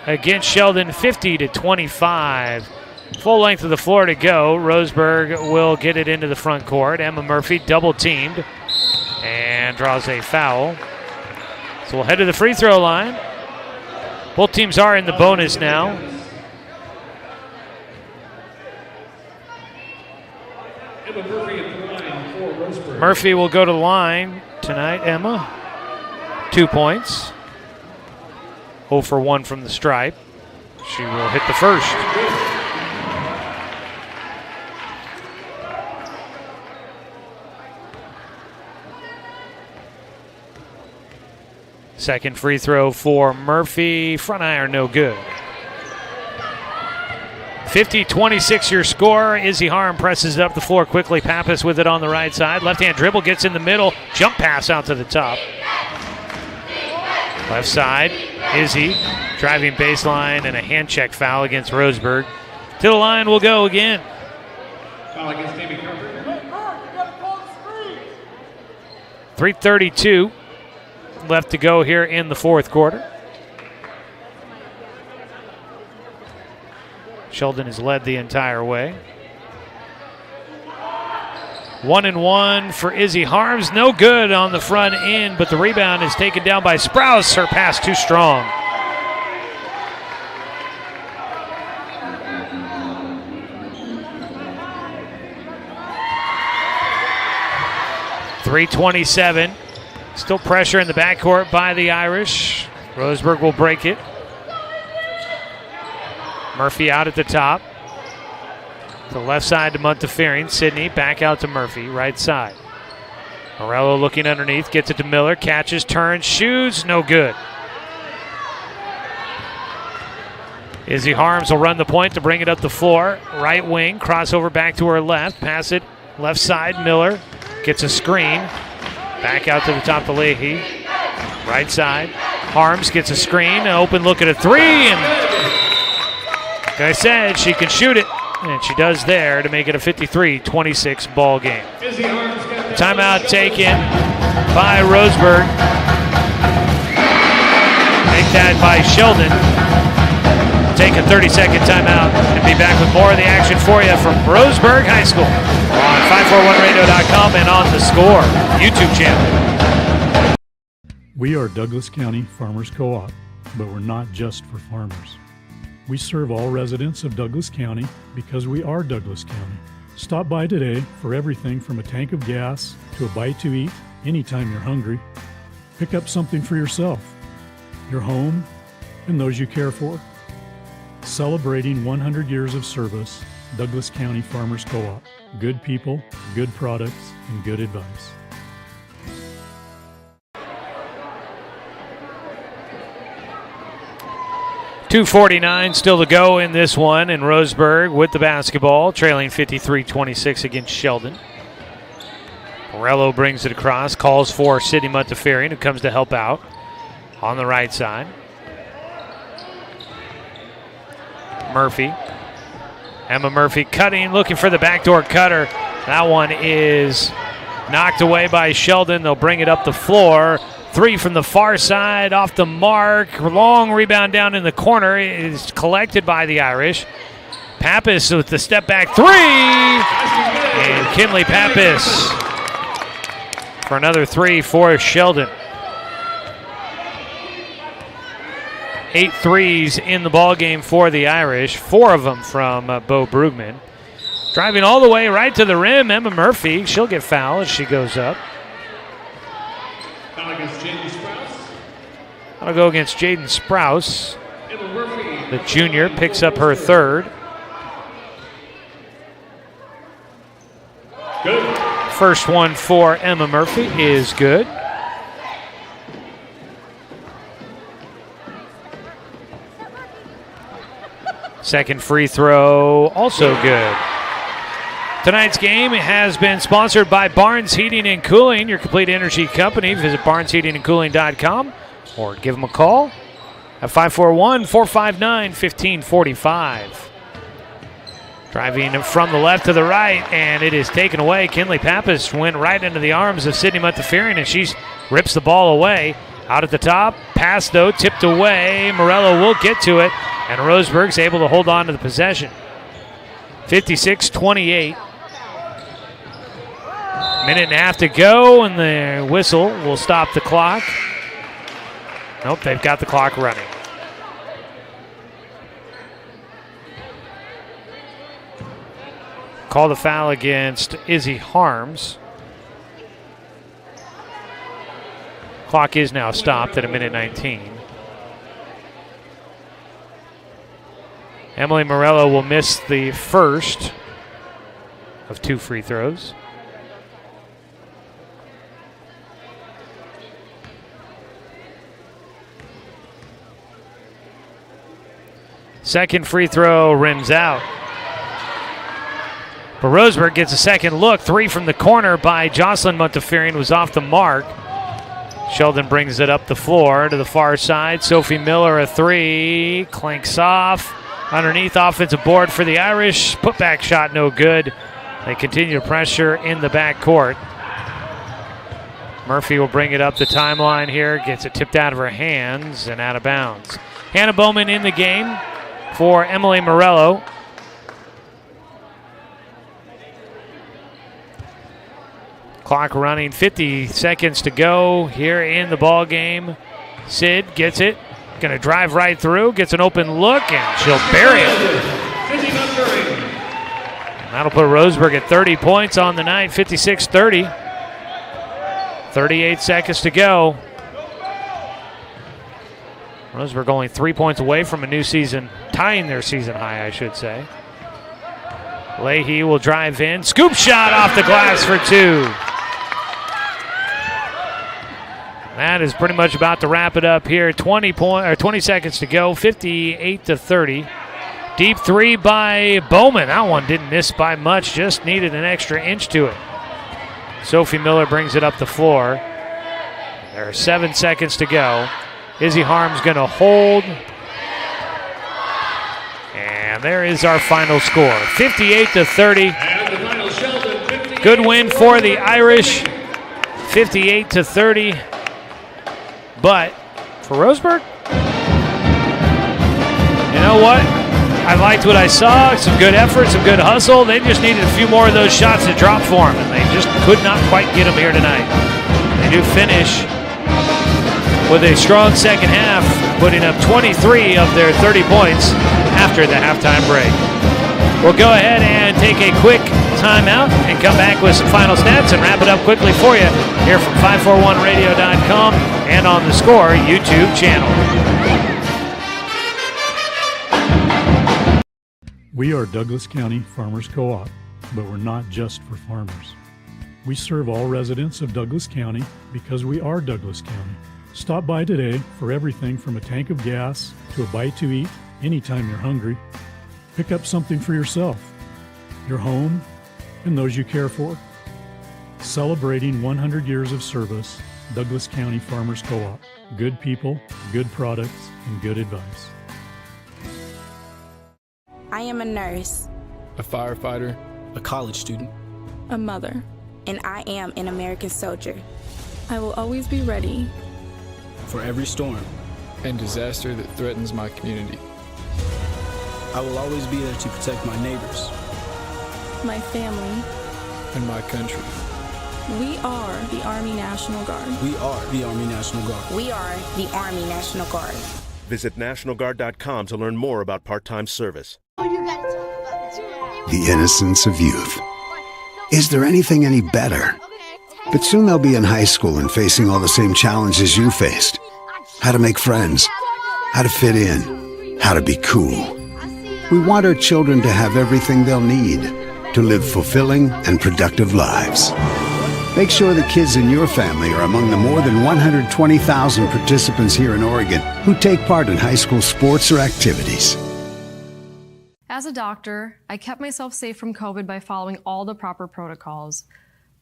against Sheldon 50-25. Full length of the floor to go. Roseburg will get it into the front court. Emma Murphy double teamed and draws a foul. So we'll head to the free throw line. Both teams are in the bonus now. Emma Murphy at the line for Roseburg. Murphy will go to the line tonight, Emma. 2 points. 0 for 1 from the stripe. She will hit the first. Second free throw for Murphy. Front iron, no good. 50-26 your score. Izzy Harm presses it up the floor quickly. Pappas with it on the right side. Left-hand dribble, gets in the middle. Jump pass out to the top. Left side, Izzy driving baseline and a hand check foul against Roseburg. To the line will go again. Foul against Davy Carter. 3:32 left to go here in the fourth quarter. Sheldon has led the entire way. 1-1 for Izzy Harms. No good on the front end, but the rebound is taken down by Sprouse. Her pass too strong. .327. Still pressure in the backcourt by the Irish. Roseburg will break it. Murphy out at the top. To the left side to Montefiore. Sidney back out to Murphy, right side. Morello looking underneath, gets it to Miller, catches, turns, shoots, no good. Izzy Harms will run the point to bring it up the floor. Right wing, crossover back to her left, pass it left side, Miller gets a screen. Back out to the top to Leahy. Right side, Harms gets a screen, an open look at a three, and like I said, she can shoot it. And she does there to make it a 53-26 ball game. Timeout taken by Roseburg. Make that by Sheldon. Take a 30-second timeout and be back with more of the action for you from Roseburg High School on 541radio.com and on The Score YouTube channel. We are Douglas County Farmers Co-op, but we're not just for farmers. We serve all residents of Douglas County because we are Douglas County. Stop by today for everything from a tank of gas to a bite to eat anytime you're hungry. Pick up something for yourself, your home, and those you care for. Celebrating 100 years of service, Douglas County Farmers Co-op. Good people, good products, and good advice. .249 still to go in this one, and Roseburg with the basketball, trailing 53-26 against Sheldon. Morello brings it across, calls for Sidney Montefiore, who comes to help out on the right side. Murphy. Emma Murphy cutting, looking for the backdoor cutter. That one is knocked away by Sheldon. They'll bring it up the floor. Three from the far side, off the mark. Long rebound down in the corner. It is collected by the Irish. Pappas with the step back three. And Kinley Pappas for another three for Sheldon. 8 threes in the ballgame for the Irish. 4 of them from Bo Brugman. Driving all the way right to the rim, Emma Murphy. She'll get fouled as she goes up. That'll go against Jaden Sprouse. The junior picks up her third. Good. First one for Emma Murphy is good. Second free throw, also good. Tonight's game has been sponsored by Barnes Heating and Cooling, your complete energy company. Visit barnesheatingandcooling.com or give them a call at 541-459-1545. Driving from the left to the right, and it is taken away. Kinley Pappas went right into the arms of Sidney Montefiore, and she rips the ball away. Out at the top, pass though, tipped away. Morello will get to it, and Roseburg's able to hold on to the possession. 56-28. Minute and a half to go, and the whistle will stop the clock. Nope, they've got the clock running. call the foul against Izzy Harms. Clock is now stopped at 1:19. Emily Morello will miss the first of 2 free throws. Second free throw rims out. But Roseburg gets a second look. 3 from the corner by Jocelyn Montefiore was off the mark. Sheldon brings it up the floor to the far side. Sophie Miller, a 3, clinks off. Underneath, offensive board for the Irish. Putback shot no good. They continue to pressure in the backcourt. Murphy will bring it up the timeline here. Gets it tipped out of her hands and out of bounds. Hannah Bowman in the game for Emily Morello. Clock running, 50 seconds to go here in the ball game. Sid gets it, gonna drive right through, gets an open look, and she'll bury it. That'll put Roseburg at 30 points on the night, 56-30. 38 seconds to go. Roseburg only 3 points away from a new season, tying their season high, I should say. Leahy will drive in, scoop shot off the glass for 2. That is pretty much about to wrap it up here. 20 seconds to go, 58-30. Deep 3 by Bowman. That one didn't miss by much, just needed an extra inch to it. Sophie Miller brings it up the floor. There are 7 seconds to go. Izzy Harm's going to hold. And there is our final score, 58-30. Good win for the Irish, 58-30. But for Roseburg, you know what? I liked what I saw. Some good effort, some good hustle. They just needed a few more of those shots to drop for them, and they just could not quite get them here tonight. They do finish with a strong second half, putting up 23 of their 30 points after the halftime break. We'll go ahead and take a quick timeout and come back with some final stats and wrap it up quickly for you here from 541radio.com and on the Score YouTube channel. We are Douglas County Farmers Co-op, but we're not just for farmers. We serve all residents of Douglas County because we are Douglas County. Stop by today for everything from a tank of gas to a bite to eat anytime you're hungry. Pick up something for yourself, your home, and those you care for. Celebrating 100 years of service, Douglas County Farmers Co-op. Good people, good products, and good advice. I am a nurse, a firefighter, a college student, a mother, and I am an American soldier. I will always be ready for every storm and disaster that threatens my community. I will always be there to protect my neighbors, my family, and my country. We are the Army National Guard. We are the Army National Guard. We are the Army National Guard. Visit nationalguard.com to learn more about part-time service. The innocence of youth. Is there anything any better? But soon they'll be in high school and facing all the same challenges you faced. How to make friends, how to fit in, how to be cool. We want our children to have everything they'll need to live fulfilling and productive lives. Make sure the kids in your family are among the more than 120,000 participants here in Oregon who take part in high school sports or activities. As a doctor, I kept myself safe from COVID by following all the proper protocols.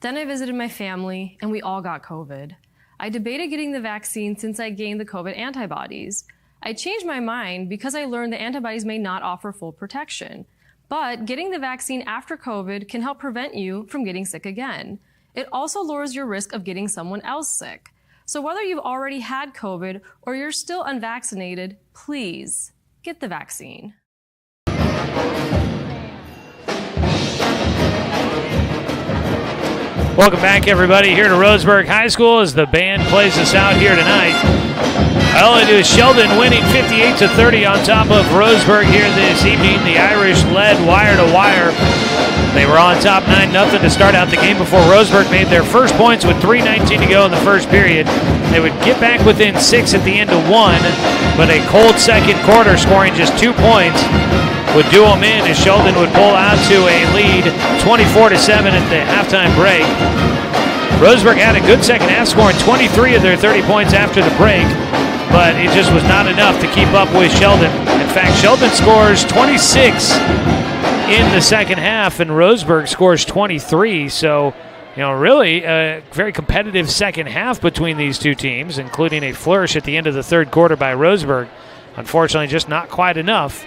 Then I visited my family, and we all got COVID. I debated getting the vaccine since I gained the COVID antibodies. I changed my mind because I learned the antibodies may not offer full protection. But getting the vaccine after COVID can help prevent you from getting sick again. It also lowers your risk of getting someone else sick. So whether you've already had COVID or you're still unvaccinated, please get the vaccine. Welcome back, everybody, here to Roseburg High School as the band plays us out here tonight. All it is Sheldon winning 58-30 on top of Roseburg here this evening. The Irish led wire to wire They were on top 9-0 to start out the game before Roseburg made their first points with 3:19 to go in the first period. They would get back within 6 at the end of 1, but a cold second quarter, scoring just 2 points, would do them in as Sheldon would pull out to a lead 24-7 at the halftime break. Roseburg had a good second half, scoring 23 of their 30 points after the break, but it just was not enough to keep up with Sheldon. In fact, Sheldon scores 26 in the second half, and Roseburg scores 23. So, really a very competitive second half between these two teams, including a flourish at the end of the third quarter by Roseburg. Unfortunately, just not quite enough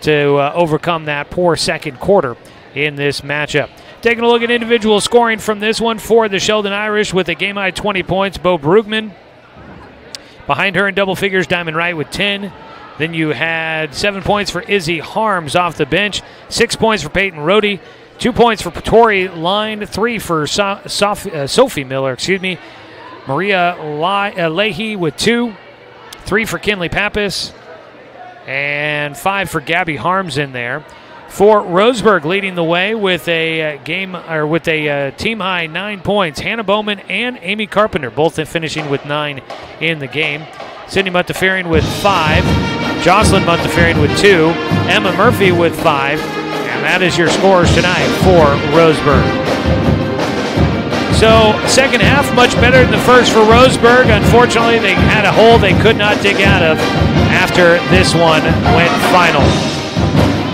to overcome that poor second quarter in this matchup. Taking a look at individual scoring from this one for the Sheldon Irish with a game-high 20 points, Bo Brugman. Behind her in double figures, Diamond Wright with 10. Then you had 7 points for Izzy Harms off the bench, 6 points for Peyton Rohde, 2 points for Tori Line, 3 for Sophie Miller, Maria Leahy with 2, 3 for Kinley Pappas, and 5 for Gabby Harms in there. For Roseburg, leading the way with a team high 9 points, Hannah Bowman and Amy Carpenter, both finishing with 9 in the game. Sydney Montefiore with 5, Jocelyn Montefiore with 2, Emma Murphy with 5, and that is your scores tonight for Roseburg. So, second half, much better than the first for Roseburg. Unfortunately, they had a hole they could not dig out of after this one went final.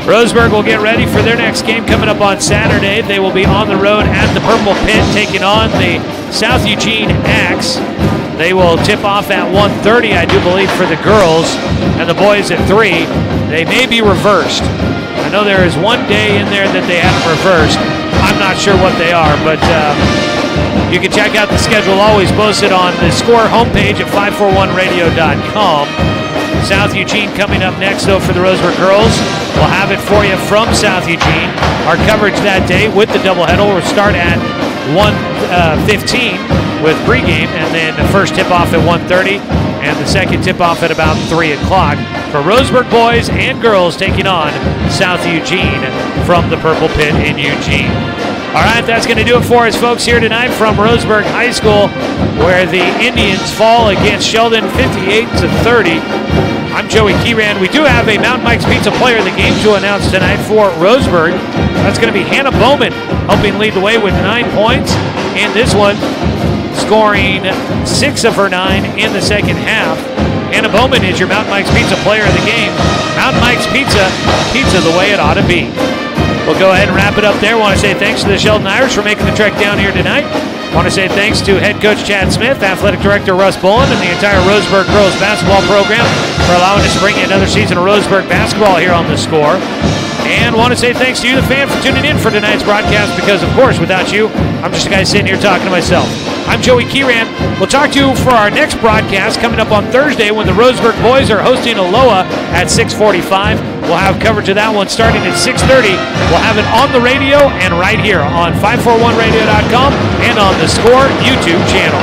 Roseburg will get ready for their next game coming up on Saturday. They will be on the road at the Purple Pit, taking on the South Eugene Axe. They will tip off at 1:30, I do believe, for the girls, and the boys at 3. They may be reversed. I know there is one day in there that they haven't reversed. I'm not sure what they are, but you can check out the schedule always posted on the Score homepage at 541radio.com. South Eugene coming up next, though, for the Roseburg girls. We'll have it for you from South Eugene. Our coverage that day with the doubleheader will start at 1:15 with pregame, and then the first tip-off at 1:30, and the second tip-off at about 3 o'clock for Roseburg boys and girls taking on South Eugene from the Purple Pit in Eugene. All right, that's going to do it for us, folks, here tonight from Roseburg High School, where the Indians fall against Sheldon 58-30. I'm Joey Kieran. We do have a Mountain Mike's Pizza player of the game to announce tonight for Roseburg. That's going to be Hannah Bowman, helping lead the way with 9 points in this one, scoring 6 of her 9 in the second half. Hannah Bowman is your Mountain Mike's Pizza player of the game. Mountain Mike's Pizza, pizza the way it ought to be. We'll go ahead and wrap it up there. Want to say thanks to the Sheldon Irish for making the trek down here tonight. Want to say thanks to head coach Chad Smith, athletic director Russ Bullen, and the entire Roseburg girls basketball program for allowing us to bring you another season of Roseburg basketball here on The Score. And want to say thanks to you, the fan, for tuning in for tonight's broadcast, because, of course, without you, I'm just a guy sitting here talking to myself. I'm Joey Kieran. We'll talk to you for our next broadcast coming up on Thursday when the Roseburg boys are hosting Aloha at 6:45. We'll have coverage of that one starting at 6:30. We'll have it on the radio and right here on 541radio.com and on the Score YouTube channel.